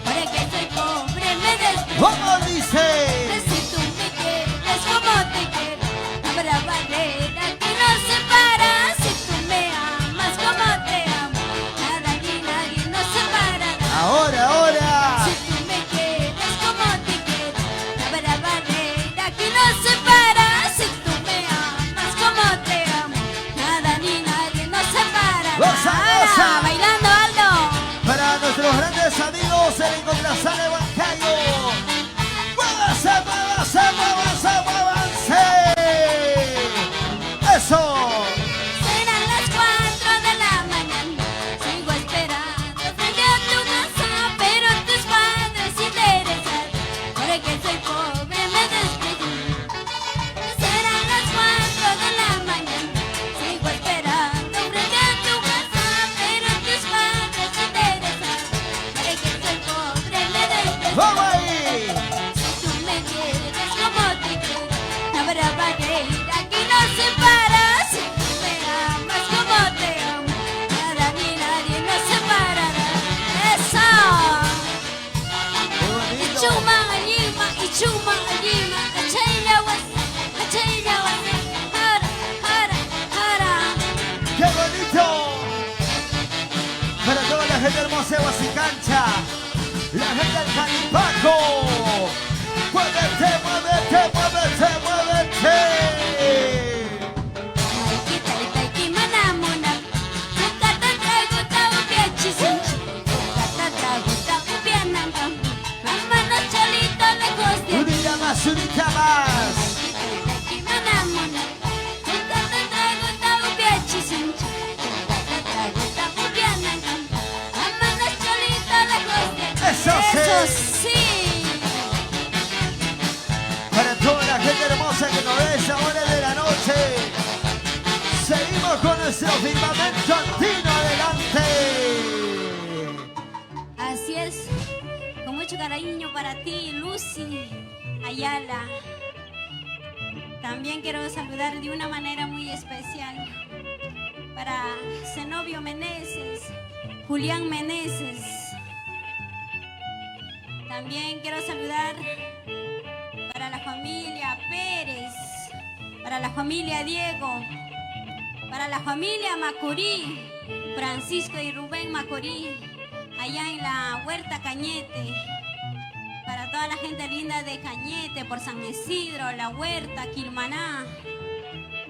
para que soy pobre me desprecian. ¿Cómo dice? Si tú me quieres como te quiero, no habrá barrera que nos separa. Si tú me amas como te amo, nada ni nadie nos separará. Ahora, ahora. Si tú me quieres como te quiero, no habrá barrera que nos separa. Si tú me amas como te amo, nada ni nadie nos separará. ¡Goza, Ahora, goza! bailando Aldo. Para nuestros grandes amigos del Encontrazal Bancayo. ¡Muévanse, muévanse, muévanse, muévanse! ¡Eso! Serán las 4 de la mañana, sigo esperando frente a tu casa, pero tus padres interesan, porque soy pobre me desprecian. Serán las 4 de la mañana, sigo esperando frente a tu casa, pero tus padres interesan, porque soy pobre me desprecian. ¡Vamos ahí! Si tú me quieres como te quiero, no habrá barrera que nos separa. Si tú me amas como te amo, nada ni nadie nos separará. ¡Eso! ¡Qué bonito! Chuma alima y chuma alima, achaya wasa, hara, hara, hara. ¡Qué bonito! Para toda la gente hermosa de Huasicancha, la gente del Calipaco. ¡Muévete, muévete, muévete, muévete! Kita itaiki manamuna, bukata trago tau piachi sinchi, bukata trago tau pianangam, mama no cholito lejos de aquí. ¡Unita más, unita más! Kita itaiki manamuna, bukata trago tau piachi sinchi, bukata trago tau pianangam, mama no cholito lejos de aquí. ¡Eso sí! Eso sí. Para toda la gente hermosa que nos ve a esa hora de la noche. Seguimos con nuestro firmamento andino adelante. Así es, con mucho cariño para ti, Lucy Ayala. También quiero saludar de una manera muy especial para Zenobio Meneses, Julián Meneses. También quiero saludar para la familia Pérez, para la familia Diego, para la familia Macurí, Francisco y Rubén Macurí, allá en la Huerta Cañete, para toda la gente linda de Cañete, por San Isidro, La Huerta, Quilmaná,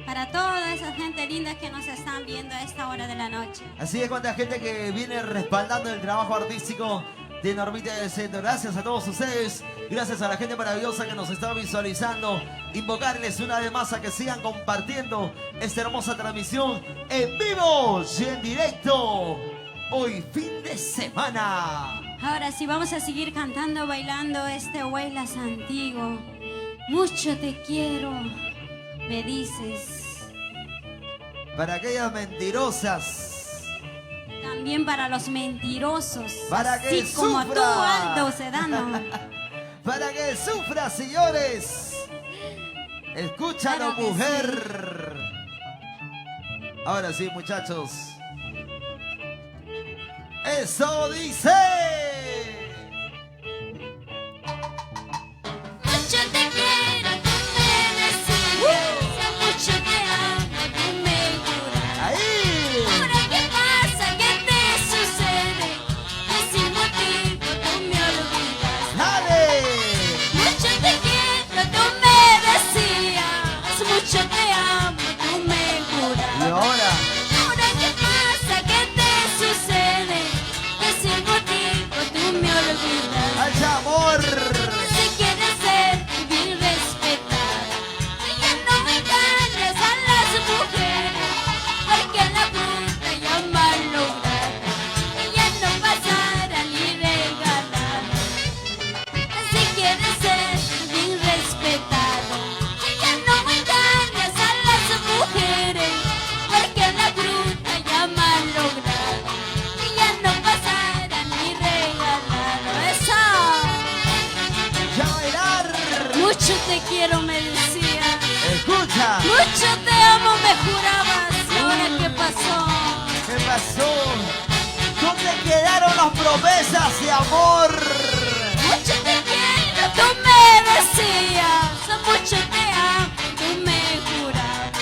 para toda esa gente linda que nos están viendo a esta hora de la noche. Así es, cuánta gente que viene respaldando el trabajo artístico de Normita del Centro. Gracias a todos ustedes, gracias a la gente maravillosa que nos está visualizando. Invocarles una vez más a que sigan compartiendo esta hermosa transmisión en vivo y en directo. Hoy fin de semana. Ahora sí vamos a seguir cantando, bailando este Huaylas antiguo. Mucho te quiero, me dices. Para aquellas mentirosas, también para los mentirosos, para que así como sufra. tú, Aldo Sedano. Para que sufra, señores. Escúchalo, Claro que mujer. Ahora sí, muchachos. Eso dice. Mucho te quiero, tú me decías. Mucho te amo, tú me juras. Ahí. Ahora, ¿qué pasa? ¿Qué te sucede? Que sin motivo tú me olvidas. Dale. Mucho te quiero, tú me decías. Mucho te amo, tú me juras. Y ahora. Ahora, ¿qué pasa? ¿Qué te sucede? Que sin motivo tú me olvidas. ¡Ay, amor! Si quieres ser bien respetada, ya no me engañes a las mujeres, porque la puta ya malograda, ya no pasará ni regalada. Si quieres ser bien respetada, ya no me engañes a las mujeres, porque la bruta ya malograda, ya no pasará ni regalada. ¡Eso! ¡Ya bailar! Mucho te quiero, me decía. Escucha. Mucho te amo, me jurabas. ¿Y ahora qué pasó? ¿Qué pasó? ¿Dónde quedaron las promesas de amor? Mucho te quiero, tú me decías. Mucho te amo, tú me jurabas.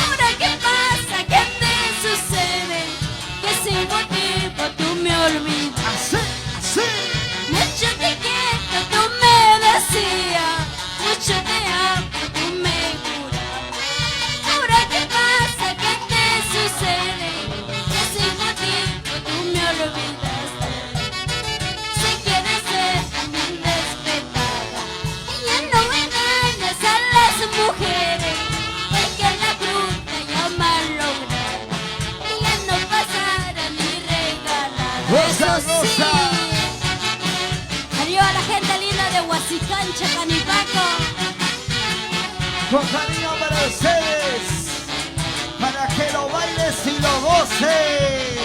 ¿Ahora qué pasa? ¿Qué te sucede? Que sin motivo tú me olvidas. Así, así. Mucho te quiero, tú me decías. Mucho te amo, tú me jurabas. Ahora qué pasa, qué te sucede, que sin motivo tú me olvidaste. Si quieres ser bien respetada, ya no me engañes a las mujeres, porque la fruta ya malograda, ya no pasará ni regalada. Goza, Eso sí. goza. Adiós a la gente linda de Huasicán, Chacanipaco. Con cariño para ustedes. Para que lo bailes y lo goces.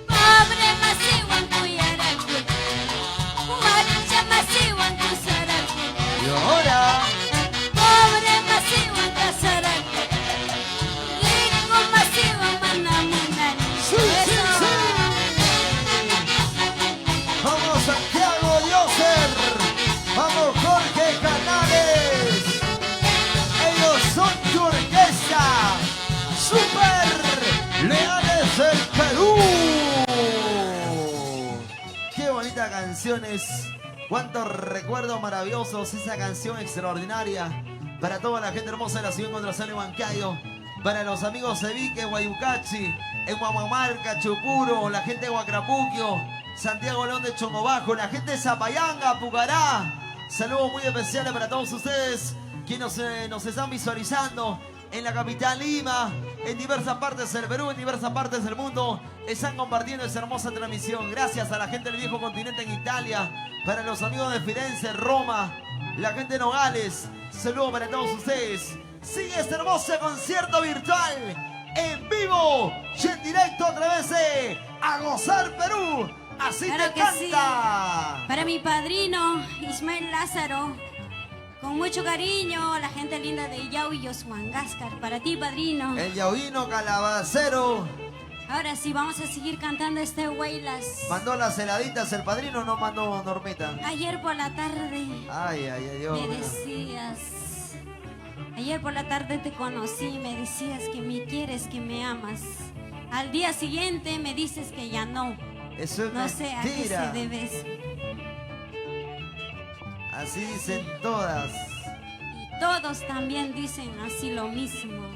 Pobre masiwan kuyaraku, marcha masiwan kusaraku. Y ahora. Pobre masiwan kasaraku, rico masiwan manamunani. Sí, sí, sí. Vamos Santiago Dioser. Vamos Jorge Canales. Ellos son tu orquesta. Super Leales del Perú. Qué bonita canciones. Cuántos recuerdos maravillosos. Esa canción extraordinaria. Para toda la gente hermosa de la ciudad contra San Huancayo. Para los amigos de Vique, Guayucachi, en Huamamarca, Chucuro, la gente de Huacrapuquio, Santiago León de Chongobajo, la gente de Zapayanga, Pucará. Saludos muy especiales para todos ustedes quienes nos están visualizando en la capital Lima, en diversas partes del Perú, en diversas partes del mundo. Están compartiendo esa hermosa transmisión. Gracias a la gente del viejo continente en Italia, para los amigos de Firenze, Roma, la gente de Nogales. Saludos para todos ustedes. Sigue este hermoso concierto virtual en vivo y en directo a través de A Gozar Perú. Así Claro te que sí. canta. Para mi padrino, Ismael Lázaro, con mucho cariño, a la gente linda de Yau y Yosuangáscar. Para ti, padrino. El Yahuino Calabacero Ahora sí, vamos a seguir cantando este Huaylas. mandó las heladitas, el padrino no mandó Normita. Ayer por la tarde Ay, ay, ay, Dios me mío. decías, ayer por la tarde te conocí, me decías que me quieres, que me amas. Al día siguiente me dices que ya no. Eso es No sé a qué se mentira. debe eso. Así dicen todas. Y todos también dicen así lo mismo.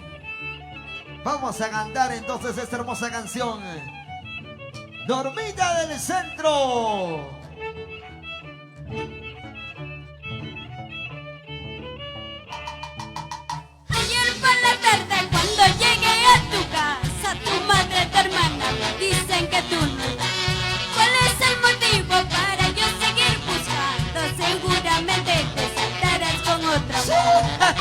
Vamos a cantar entonces esta hermosa canción. Normita del Centro. Ayer por la tarde cuando llegué a tu casa, tu madre, tu hermana me dicen que tú no estás. ¿Cuál es el motivo para yo seguir buscando? Seguramente te saltarás con otra mujer.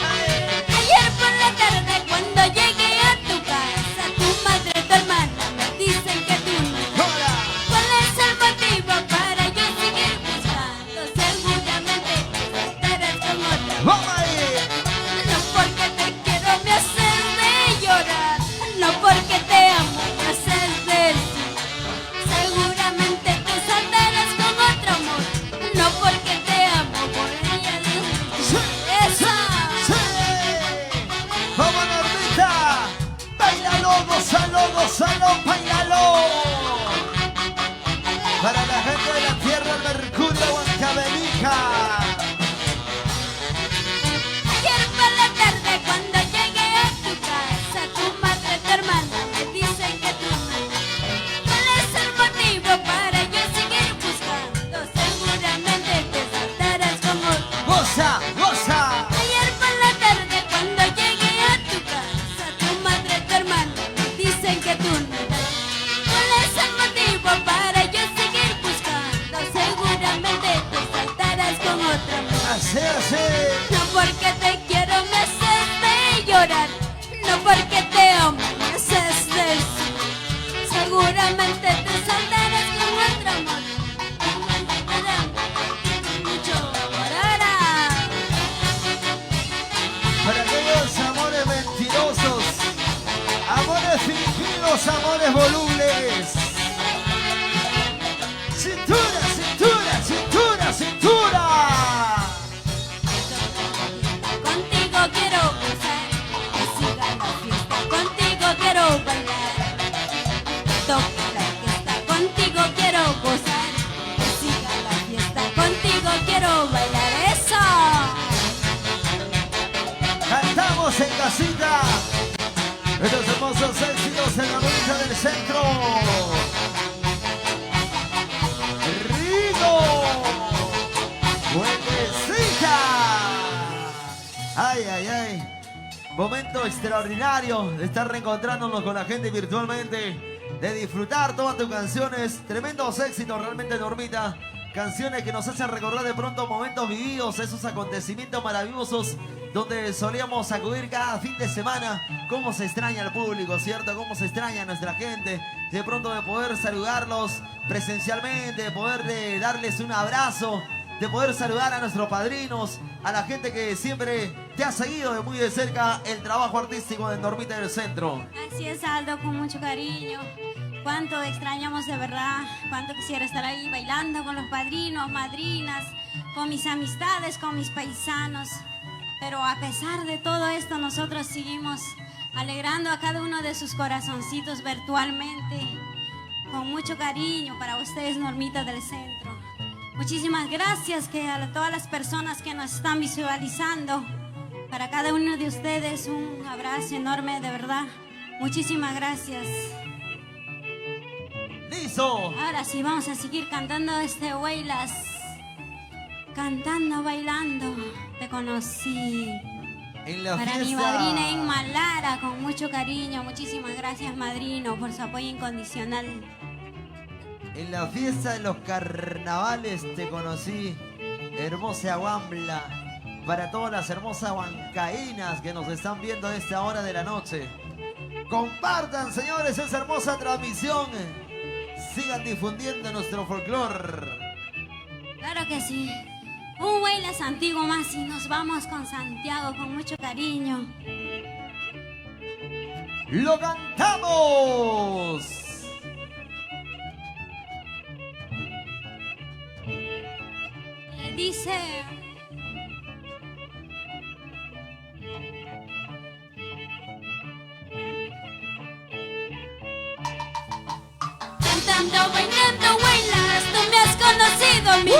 Ayer por la tarde cuando llegué a tu casa, tu madre, tu hermana me dicen que tú no estás. ¿Cuál es el motivo para yo seguir buscando? Seguramente te saltarás con otra mujer. ¡Vamos ahí! No porque te quiero me haces de llorar, no porque te amo me haces decir. Seguramente te saltarás con otro amor, no porque te amo por ella decir. ¡Esa! ¡Sí! ¡Vamos, Normita! ¡Báilalo, gózalo, gózalo, báilalo! Para la gente de la tierra, el Mercurio, Huancavelica. Ayer por la tarde cuando llegué a tu casa, tu madre, tu hermana me dicen que tú no estás. ¿Cuál es el motivo para yo seguir buscando? Seguramente te saltarás con otro. ¡Goza, goza! Ayer por la tarde cuando llegué a tu casa, tu madre, tu hermana me dicen que tú no estás. ¿Cuál es el motivo para yo seguir buscando? Seguramente te saltarás con otra mujer. ¡Así, así! No porque te quiero me haces de llorar, no porque te amo me haces decir. Seguramente te saltarás con otro amor. Mucho por ahora. Para aquellos amores mentirosos, amores fingidos, amores volubles. ¡Cintura, cintura, cintura, cintura! Contigo quiero gozar, que siga la fiesta. Contigo quiero bailar, toque la orquesta. Contigo quiero gozar, que siga la fiesta. Contigo quiero bailar eso. Cantamos en casita estos hermosos éxitos en la Normita del Centro. ¡Rico! ¡Buenecita! ¡Ay, ay, ay! Momento extraordinario de estar reencontrándonos con la gente virtualmente, de disfrutar todas tus canciones, tremendos éxitos realmente, Normita. Canciones que nos hacen recordar de pronto momentos vividos, esos acontecimientos maravillosos donde solíamos acudir cada fin de semana. Cómo se extraña al público, ¿cierto? Cómo se extraña a nuestra gente. De pronto de poder saludarlos presencialmente, de poder darles un abrazo, de poder saludar a nuestros padrinos, a la gente que siempre te ha seguido de muy de cerca el trabajo artístico de Normita del Centro. Así es, Aldo, con mucho cariño. Cuánto extrañamos de verdad, cuánto quisiera estar ahí bailando con los padrinos, madrinas, con mis amistades, con mis paisanos. Pero a pesar de todo esto, nosotros seguimos alegrando a cada uno de sus corazoncitos virtualmente, con mucho cariño para ustedes, Normita del Centro. Muchísimas gracias a todas las personas que nos están visualizando. Para cada uno de ustedes un abrazo enorme, de verdad. Muchísimas gracias. ¡Listo! Ahora sí, vamos a seguir cantando Huaylas. Cantando, bailando, te conocí. En la Para fiesta. mi madrina en Malara, con mucho cariño. Muchísimas gracias, madrino, por su apoyo incondicional. En la fiesta de los carnavales te conocí, hermosa Huambla. Para todas las hermosas huancaínas que nos están viendo a esta hora de la noche. Compartan, señores, esa hermosa transmisión. Sigan difundiendo nuestro folclore. Claro que sí. Un Huaylas antiguo más y nos vamos con Santiago con mucho cariño. ¡Lo cantamos! Dice... Cantando, bailando, Huaylas, tú me has conocido a mí.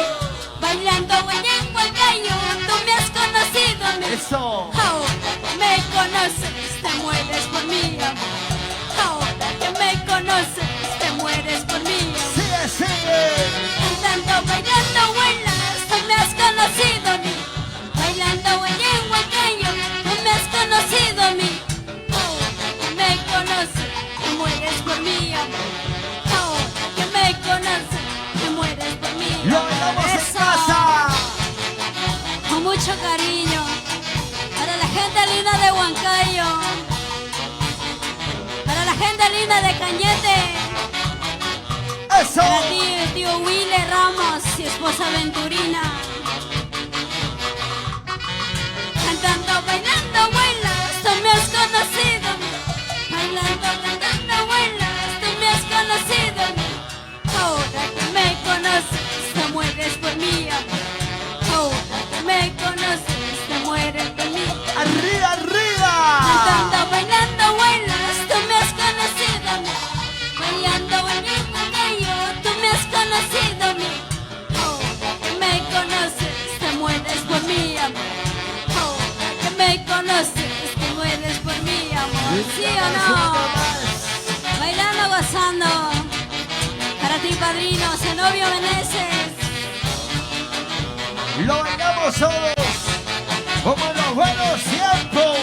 Bailando, Huaylas, Huancayo, tú me has conocido a mí. Eso. Ahora que me conoces, te mueres por mí, amor. Ahora que me conoces, te mueres por mí, amor. Sigue, sigue. Cantando, bailando, vuelas, tú me has conocido a mí. Bailando, en huacayo, tú me has conocido a mí. Ahora que me conoces, te mueres por mí, amor. Ahora que me conoces, te mueres por mí, amor. Lo bailamos en Eso. casa. Con mucho cariño para la gente linda de Huancayo, para la gente linda de Cañete, Eso. para ti, el tío Willy Ramos y esposa Venturina. Cantando, bailando, vuelas, tú me has conocido a mí. Bailando, cantando, vuelas, tú me has conocido a mí. Ahora que me conoces, te mueres por mí, amor. Ahora que me conoces, te mueres por mí. Arriba, arriba. Cantando, bailando, vuelas, tú me has conocido a mí. Bailando, bailando, gallo, tú me has conocido a mí. Ahora que me conoces, te mueres por mí, amor. Ahora que me conoces, te mueres por mí, amor. ¿Sí o no? Bailando, gozando. Para ti, padrino, Zenobio Meneses. Lo bailamos todos como en los buenos tiempos.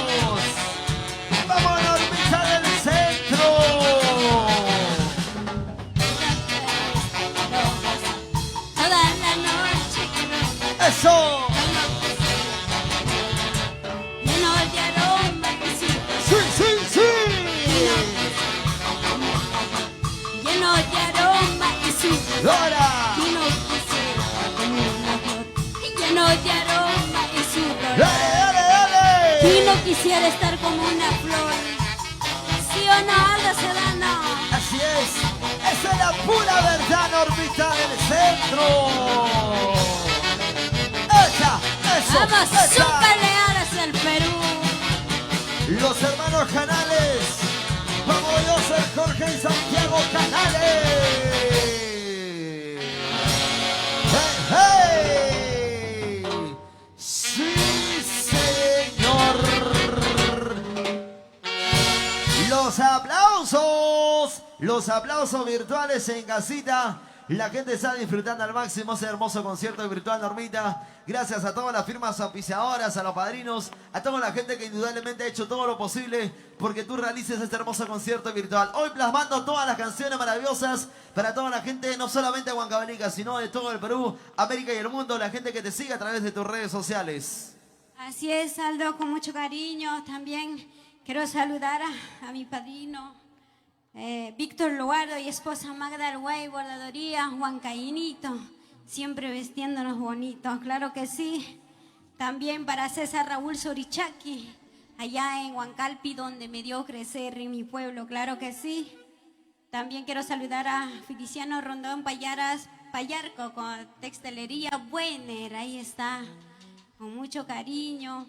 Vamos a la orbita del centro. Toda la noche que Eso. lleno de aroma y sí, Sí, sí, sí. lleno de aroma y sí, Ahora. y no quisiera como una flor, lleno de aroma y su Dale, olor, dale, y dale. no quisiera estar como una flor. ¿Sí o no, Aldo Sedano? Así es. Esa es la pura verdad, orbita del centro. Esa, eso, Vamos, esa. súper leales del Perú. Los hermanos Canales. Vamos, yo soy Jorge y Santiago Canales. ¡Hey, hey! ¡Sí, señor! Los aplausos virtuales en casita. La gente está disfrutando al máximo ese hermoso concierto virtual, Normita. Gracias a todas las firmas auspiciadoras, a los padrinos, a toda la gente que indudablemente ha hecho todo lo posible porque tú realices este hermoso concierto virtual. Hoy plasmando todas las canciones maravillosas para toda la gente, no solamente de Huancavelica, sino de todo el Perú, América y el mundo, la gente que te sigue a través de tus redes sociales. Así es, Aldo, con mucho cariño. También quiero saludar a mi padrino, Víctor Loardo y esposa Magda Arguay, bordadoría, Huancainito, siempre vestiéndonos bonitos, claro que sí. También para César Raúl Sorichaki, allá en Huancalpi, donde me dio crecer en mi pueblo, claro que sí. También quiero saludar a Feliciano Rondón Payarco, con Textilería Buener, ahí está, con mucho cariño.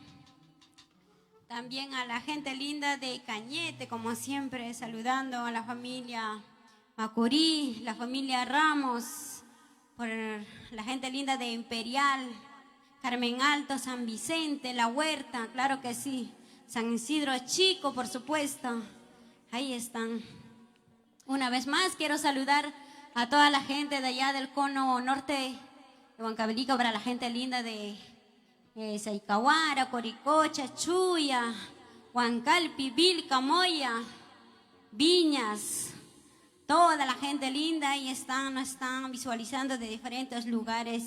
También a la gente linda de Cañete, como siempre, saludando a la familia Macurí, la familia Ramos, por la gente linda de Imperial, Carmen Alto, San Vicente, La Huerta, claro que sí, San Isidro Chico, por supuesto, ahí están. Una vez más quiero saludar a toda la gente de allá del cono norte de Huancavelica, para la gente linda de Saicahuara, Coricocha, Chuya, Huancalpi, Vilca, Moya, Viñas, toda la gente linda ahí nos están visualizando de diferentes lugares,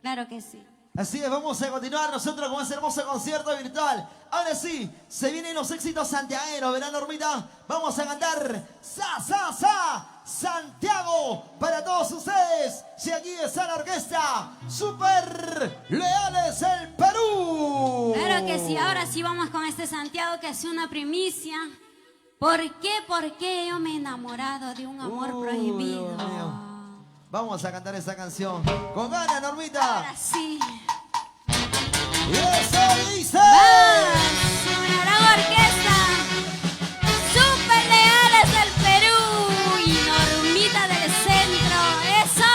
claro que sí. Así es, vamos a continuar nosotros con ese hermoso concierto virtual. Ahora sí, se vienen los éxitos santiagueros, ¿verdad, Normita? Vamos a cantar Sa, Sa, Sa, Santiago para todos ustedes. Si aquí está la orquesta Super Leales el Perú. Claro que sí, ahora sí vamos con este Santiago que es una primicia. ¿Por qué? Porque yo me he enamorado de un amor prohibido. Dios mío. Vamos a cantar esa canción. Con ganas, Normita. Ahora sí. Y eso dice. ¡Vamos! Una gran orquesta. Super Leales del Perú y Normita del Centro. ¡Eso!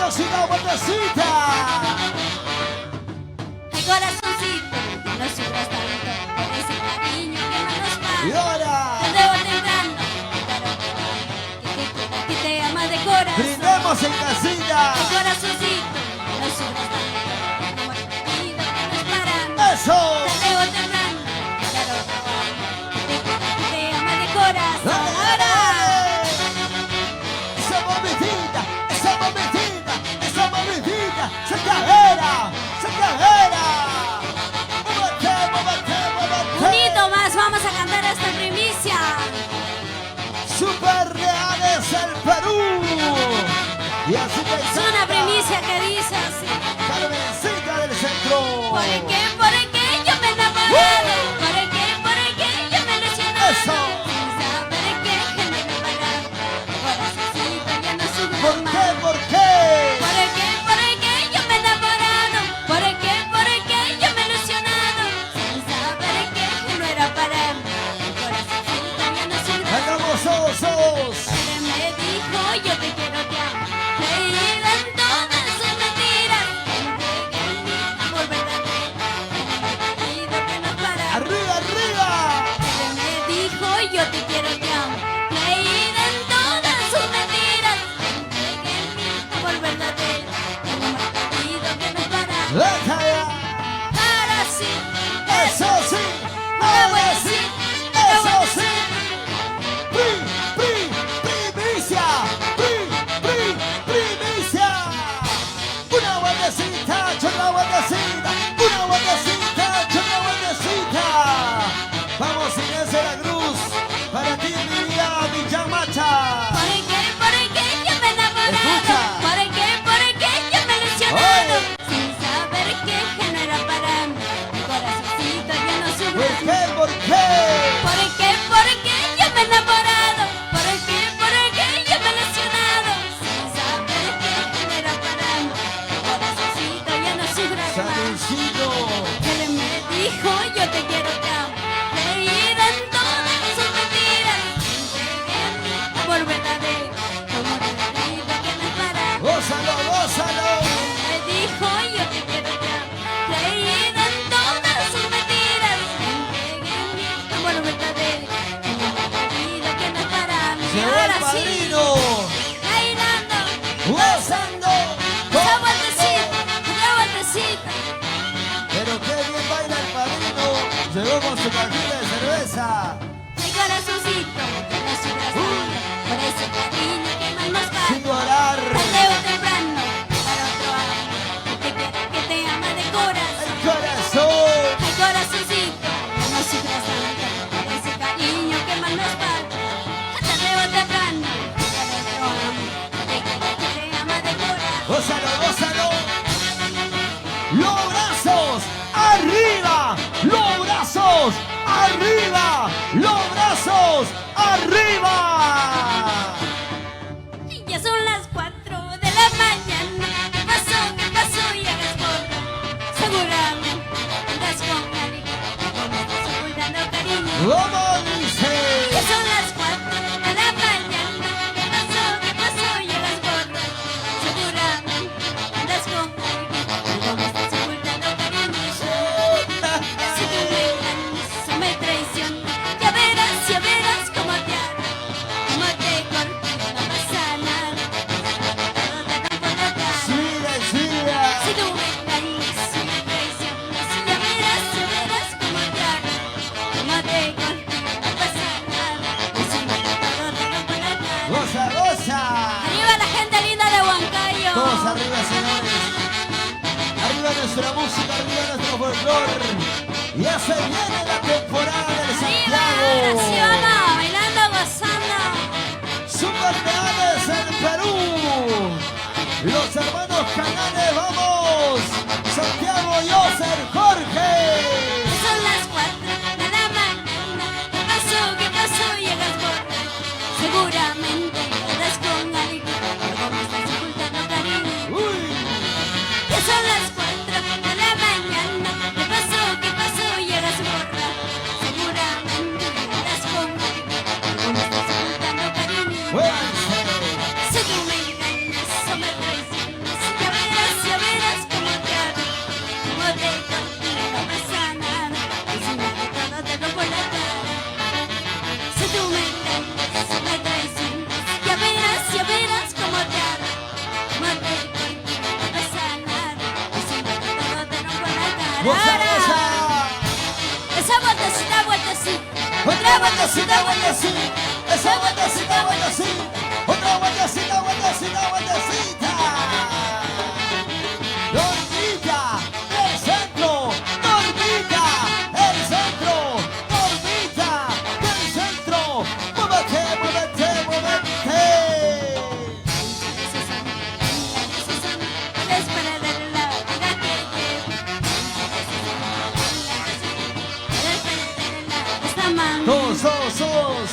Vamos y una vueltecita. Ay, corazoncito, no sufras tanto por ese cariño que más nos falta. Y ahora Te debo temprano, que te ama de corazón. brindemos en casita. Ay, corazoncito, no sufras tanto, como el querido que no es para mí. Eso. Te debo temprano, que te ama de corazón. Ahora, Esa bombillita, esa bombillita, esa bombillita. Se exagera, se exagera. Móvete, móvete, móvete. unito más, vamos a cantar esta primicia. Super Reales el Perú. Y así que Es una primicia que dice así. Carmencita del centro. ¿Por qué yo me he enamorado? ¿Por qué yo me he ilusionado? Eso. Sin saber que me he preparado. Corazoncito ya no sufre ¿Por más. qué? ¿Por qué? ¿Por qué yo me he enamorado? ¿Por qué yo me he ilusionado? Sin saber que no era para mí. Corazoncito ya no sufre más. Hagamos osos. Él me dijo yo te quiero, te amo. Creída en todas sus mentiras. Entregué mi amor verdadero. Querido que no para. Arriba, arriba. Él me dijo yo te quiero, te amo. Creída en todas sus mentiras. Entregué mi amor verdadero. Querido que no para. Déjala. Ahora sí, Eso sí. ahora sí, Eso sí. Primicia. Primicia. Una vueltecita, otra vueltecita. Una vueltecita, otra vueltecita. Vamos, Inés de la Cruz. Para ti, mi vida, mi chamacha. ¿por qué yo me he enamorado? Escucha. ¿Por qué yo me he ilusionado? Sin saber que no era para mí. Mi corazoncito ya no ¿Por sufre. qué? ¿Por qué? ¿Por qué yo me he enamorado? ¿Por qué yo me he ilusionado? Sin saber que no era para mí. Mi corazoncito ya no sufre más. Salucito. Él me dijo yo te quiero, te amo. Creída en todas sus mentiras. Entregué mi amor verdadero. Como te digo que no es para mí. Gózalo, gózalo. Me dijo yo te quiero, te amo. Creída en todas sus mentiras. Entregué mi amor verdadero. Como te digo que no es para mí. Llegó el Ahora sí, padrino. bailando. Gozando. Otra vueltecita, otra vueltecita. Pero qué bien baila el padrino. Llegó con su cajita de cerveza. Mi corazoncito, que no sufras tanto por ese cariño que más nos Sin falta. llorar. Tarde o temprano, para otro año, que te quiera, que te ama de corazón. El corazón. Ay, corazoncito, que no sufras tanto por ese cariño que más nos falta. Tarde o temprano, para otro año, que te quiera, que te ama de corazón. Gózalo, gózalo. Los brazos arriba. Los brazos arriba. Los brazos arriba. Ya son las 4 de la mañana. ¿Qué pasó? ¿Qué pasó? Y hagas gorda. Seguramente andas con alguien. Como estás ocultando cariño. ¿Cómo dice? Ya son las 4 de la mañana. ¿Qué pasó? ¿Qué pasó? Y hagas gorda. Seguramente andas con alguien. Como estás ocultando cariño. Si tú me engañas o me traicionas, ya verás cómo te hago. Como te corto, no pasa nada. Todo te dan por la cara. Sigue, sigue. Si tú me engañas y me traicionas, ya verás cómo te hago. Como te corto, no pasa nada. Encima todo te dan por la cara. Goza, goza. Arriba la gente linda de Huancayo. Todos arriba, señores. Arriba nuestra música, arriba nuestro folclore. Ya se viene la temporada del Arriba, Santiago. ¿sí o no? Bailando, gozando. Super Reales en Perú. Los hermanos Canales, vamos. Santiago, Yoser, Jorge. Son las 4 de la mañana. ¿Qué pasó? ¿Qué pasó? Llegas gorda. Seguramente andas con alguien. Pero me estás ocultando cariño. Uy, Ya son las 4 de la mañana. ¿Qué pasó? ¿Qué pasó? Llegas gorda. Seguramente andas con alguien. Pero me estás ocultando cariño. muévanse. Si tú me engañas o me traicionas, Goza, goza. Esa vueltecita, vueltecita. Otra vueltecita, vueltecita. Esa vueltecita, vueltecita. Otra vueltecita, vueltecita, vueltecita. Normita, el centro. Normita, el centro. Normita, el centro. Muévete, muévete, muévete. Dos, dos, dos.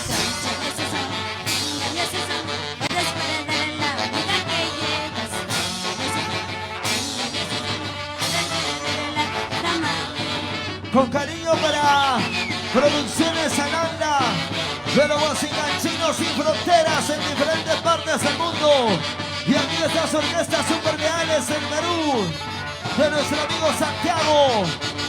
Con cariño para Producciones Ananda, de los Chinos sin fronteras en diferentes partes del mundo. Y aquí estas orquestas super leales en Perú, de nuestro amigo Santiago,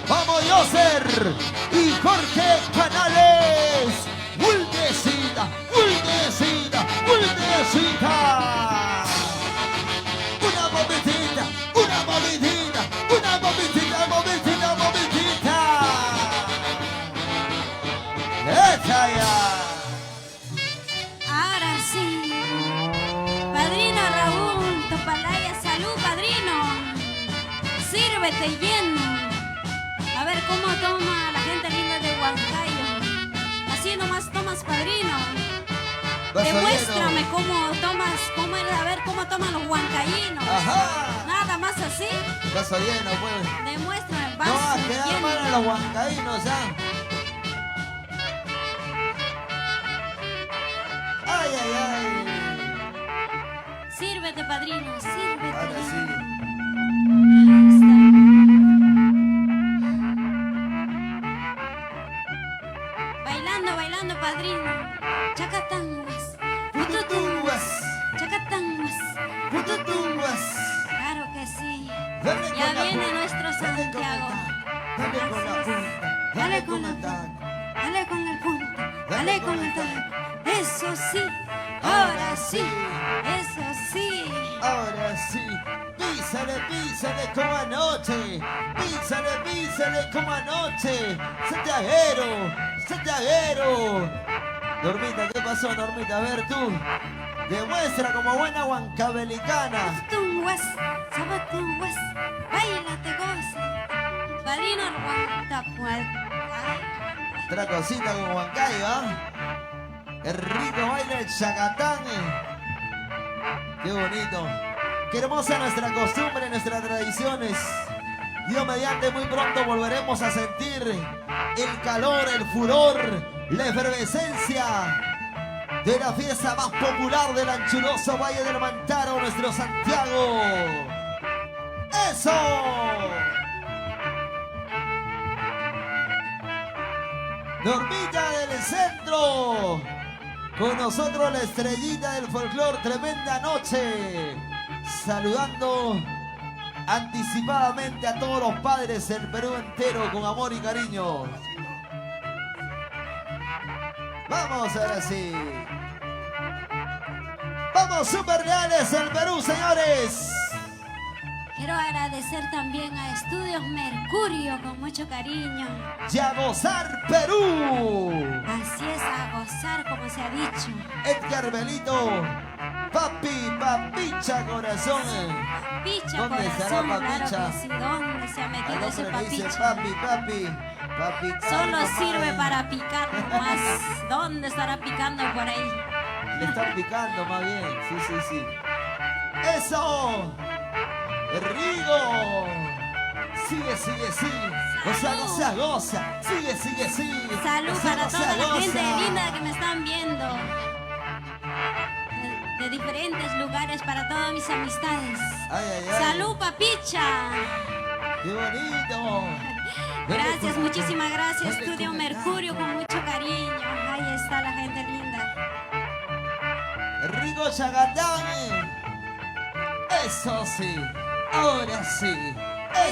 vamos Yoser y Jorge Canales. Wilnesita, Wilnesita, Wilnesita. Una movidita, una movidita, una movidita, movidita, movidita. ¡Echa ya! Ahora sí. Padrino Raúl Topalaya, salud, padrino. Sírvete lleno. A ver cómo toma la gente linda de Huancayo. Así nomás tomas, padrino. Vaso Demuéstrame lleno. cómo tomas, a ver cómo toman los huancayinos. Ajá. Nada más así. Vaso lleno, pues. Demuéstrame, No vaso va a quedar lleno. mal a los huancaínos, ¿ya? Ay, ay, ay. Sírvete, padrino, sírvete. Ahora sí. Ahí está. Bailando, bailando, padrino. Chacatanguas. Pututunguas, Chacatanguas. pututunguas. Claro que sí. Dale Ya con la viene punta, nuestro dale con Santiago. el tac, dale con la Así es. punta, Dale con con la el tac. Dale con el punto, Dale dale con con el el tac. tac. Eso sí, ahora sí, eso sí. Ahora sí, písale, písale como anoche, písale, písale como anoche, Santiaguero, Santiaguero. Normita, ¿qué pasó, Normita? A ver tú, demuestra como buena huancabelicana. Tunguas, sabatunguas, bailate goza. Padrino Tapual. Otra cosita con Huancayo, ¿ah? Qué rico baila el chacatán. Qué bonito. Qué hermosa nuestra costumbre, nuestras tradiciones. Dios mediante, muy pronto volveremos a sentir el calor, el furor, la efervescencia de la fiesta más popular del anchuroso Valle del Mantaro, nuestro Santiago. ¡Eso! Normita del centro. Con nosotros la estrellita del folclor, tremenda noche. Saludando anticipadamente a todos los padres del Perú entero con amor y cariño. Vamos ahora sí. Vamos super reales el Perú, señores. Quiero agradecer también a Estudios Mercurio con mucho cariño. Y a gozar Perú. Así es, a gozar como se ha dicho. Edgar Belito. Papi, papicha corazón. Picha, ¿Dónde estará corazón, Papicha? claro que sí. ¿Dónde se ha Al metido ese hombre le dice papicha? papi, papi. Papi, Solo papi, sirve papi. para picar nomás. ¿Dónde estará picando por ahí? Le están picando más bien. Sí, sí, sí. ¡Eso! ¡Rigo! Sigue, sigue, sigue. Goza, goza, goza. Sigue, sigue, sigue. Salud Goza, para goza, toda la goza. gente linda que me están viendo. De diferentes lugares, para todas mis amistades. Ay, ay, ay. Salud, papicha. ¡Qué bonito! Gracias, muchísimas gracias, Dale Estudio con el Mercurio, con mucho cariño. Ahí está la gente linda. Rigo Chagatán. Eso sí. Ahora sí.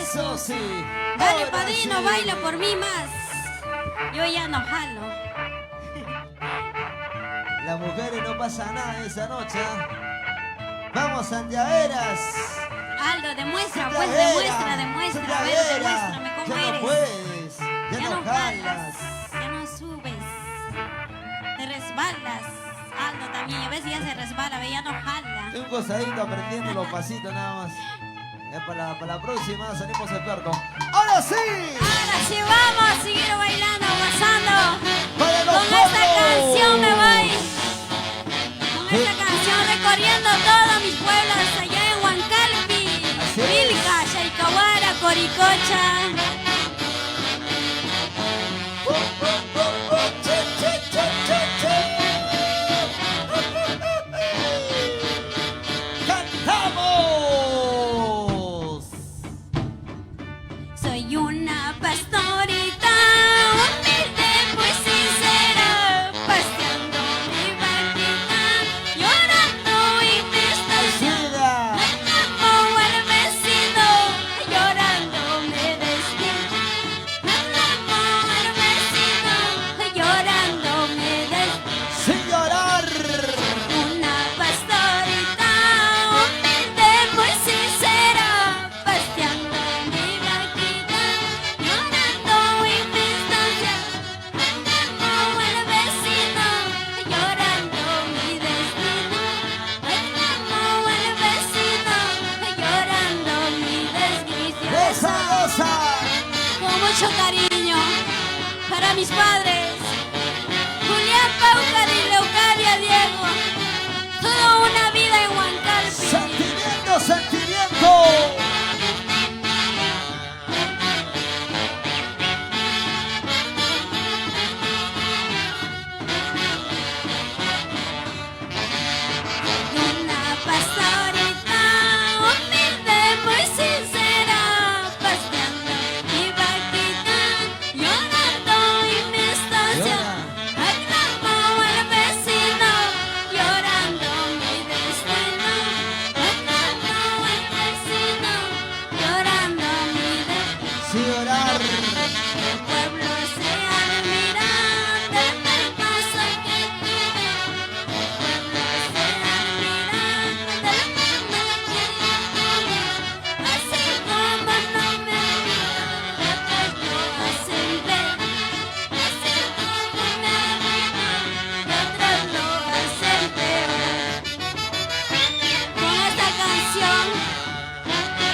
Eso sí. Dale, Ahora padrino, sí. baila por mí más. Yo ya no jalo. Las mujeres no pasa nada esa noche. ¿Ah? Vamos, Santiagueras. Aldo, demuestra, pues Santiaguera, demuestra. A ver, Santiaguera. demuéstrame Ya puedes. no puedes. Ya no jalas. Ya no subes. Te resbalas. Aldo también, a veces ya se resbala, ve, ya no jala. Un cosadito aprendiendo los pasitos nada más. Ya para la próxima salimos expertos. ¡Ahora sí! Ahora sí vamos a seguir bailando, gozando. ¡Para los Con esta pueblos! canción me voy. Con esta canción recorriendo todos mis pueblos allá en Huancalpi, Así es. Vilca, Chaycahuara, Coricocha. ¡Cantamos! Soy una pastorita humilde, muy sincera, paseando mi vaquita, llorando y triste. ¡Siga! Reclamo al vecino, llorando me despido. Reclamo al vecino, llorando me despido. ¡Sin llorar! Una pastorita humilde, muy sincera, pasteando mi vaquita, llorando y distancia. Reclamo al vecino, llorando mi destino. Reclamo al vecino, llorando mi desgracia. ¡Goza, goza! Con mucho cariño para mis padres, Julián, Paucar y Leucadia Diego. Toda una vida en Huancalpi. ¡Sentimiento, sentimiento! Una pastorita humilde, muy sincera, pasteando mi vaquita, llorando y mi estancia. Reclamo al vecino, llorando mi destino. Reclamo al vecino, llorando mi destino. ¡Sin llorar! El pueblo se admira del hermoso que tiene. El pueblo se admira del hermoso que tiene. Así como no me miran, otros lo hacen ver. Así como me miran, otros lo hacen peor. Con esta canción,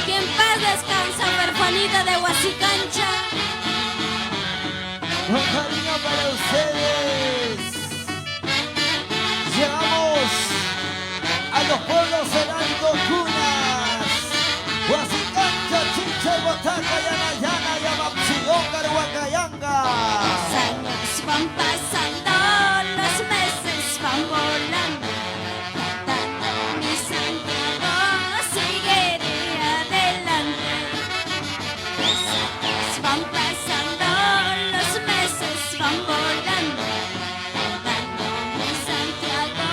que en paz descansa, Juanita de Huasicancha. Con cariño para ustedes. Llegamos a los pueblos Heraldo Cunas. Huasicancha, Chincha, Botaca, Yanayana, Yamapsi, Ócar, Huacayanga. Los años van pasando, los meses van volando, cantando mi Santiago, seguiré adelante. Los años van pasando, los meses van volando, cantando mi Santiago,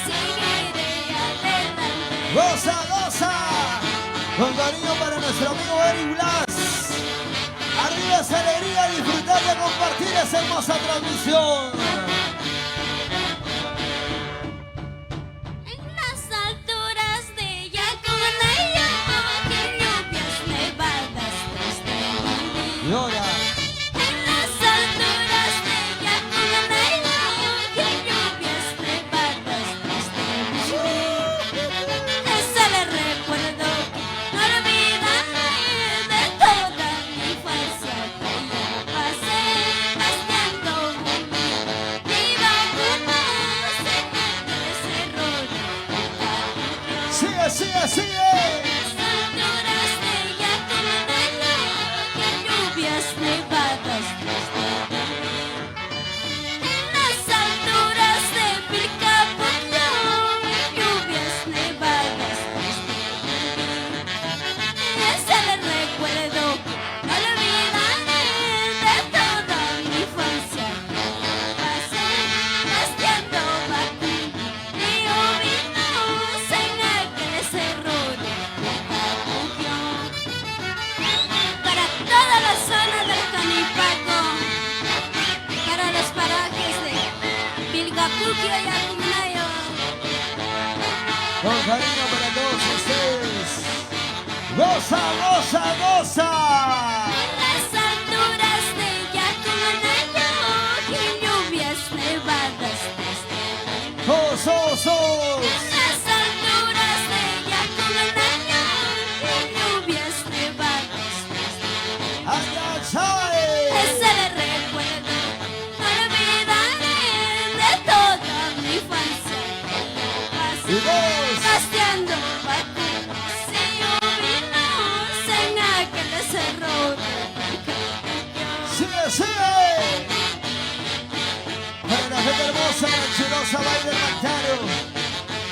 seguiré adelante. Goza, goza. Con cariño para nuestro amigo Eric Blas. Arriba esa alegría, disfrutar de compartir esa hermosa transmisión. En las alturas de Yacunayo, que lluvias nevadas desde vivir. Llora. En las alturas de Yacunayo, que lluvias nevadas desde vivir. Es el recuerdo que no olvidaré de toda mi infancia que yo pasé pasteando mi vacuna en el cerro de Yacunayo. Sigue, sigue, sigue. Las alturas de Yacunayo, que lluvias nevadas desde vivir. En las alturas de Vilcapugio, lluvias nevadas desde vivir. Es el recuerdo que no olvidaré de toda mi infancia que yo pasé pasteando vacuna y ovinos en aquel cerro de Vilcapugio. Para toda la zona del Canipaco, para los parajes de Vilcapugio y Yacunayo. Con cariño para todos ustedes. Goza, goza, goza. En las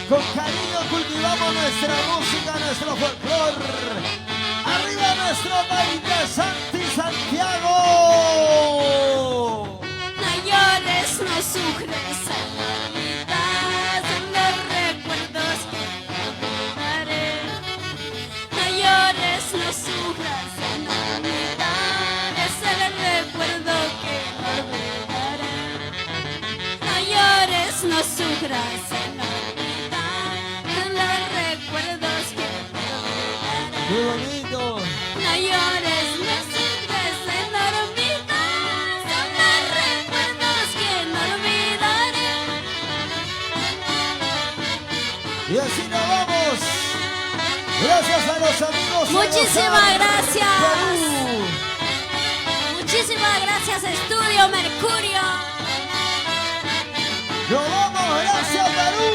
Con cariño cultivamos nuestra música, nuestro folclore. Arriba nuestro país de Santi Santiago. No llores, no sufres, Almita, son los recuerdos que no olvidaré. No llores, no sufras, Almita, es el recuerdo que no olvidaré. No llores, no sufras, Almita, son los recuerdos que no olvidaré. ¡Qué bonito! No llores, no sufres, enormita, son los recuerdos que no olvidaré. Y así nos vamos. Gracias a los amigos. Muchísimas de gracias. Perú. Muchísimas gracias, Estudio Mercurio. Nos vamos, gracias Perú.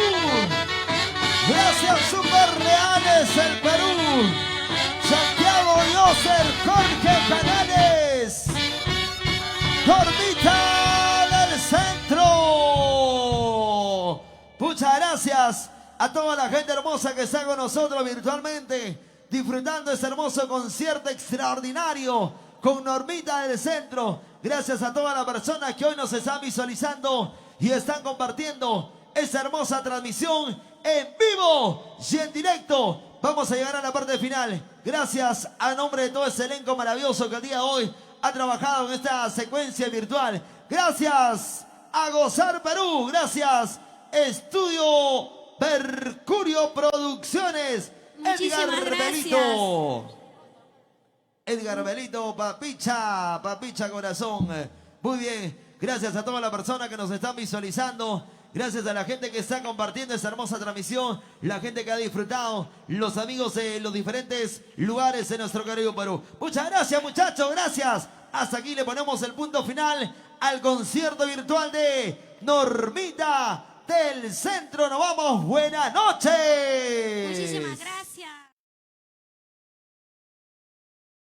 Gracias Super Reales el Perú. Santiago Yoser, Jorge Canales. Normita del Centro. Muchas gracias a toda la gente hermosa que está con nosotros virtualmente, disfrutando este hermoso concierto extraordinario con Normita del Centro. Gracias a todas las personas que hoy nos están visualizando y están compartiendo esta hermosa transmisión en vivo y en directo. Vamos a llegar a la parte final. Gracias a nombre de todo ese elenco maravilloso que el día de hoy ha trabajado en esta secuencia virtual. Gracias a Gozar Perú. Gracias Estudio Mercurio Producciones. Muchísimas Belito. Edgar Belito, papicha corazón. Muy bien, gracias a todas las personas que nos están visualizando. Gracias a la gente que está compartiendo esta hermosa transmisión, la gente que ha disfrutado, los amigos de los diferentes lugares de nuestro querido Perú. Muchas gracias, muchachos, gracias. Hasta aquí le ponemos el punto final al concierto virtual de Normita del Centro. Nos vamos, buenas noches. Muchísimas gracias.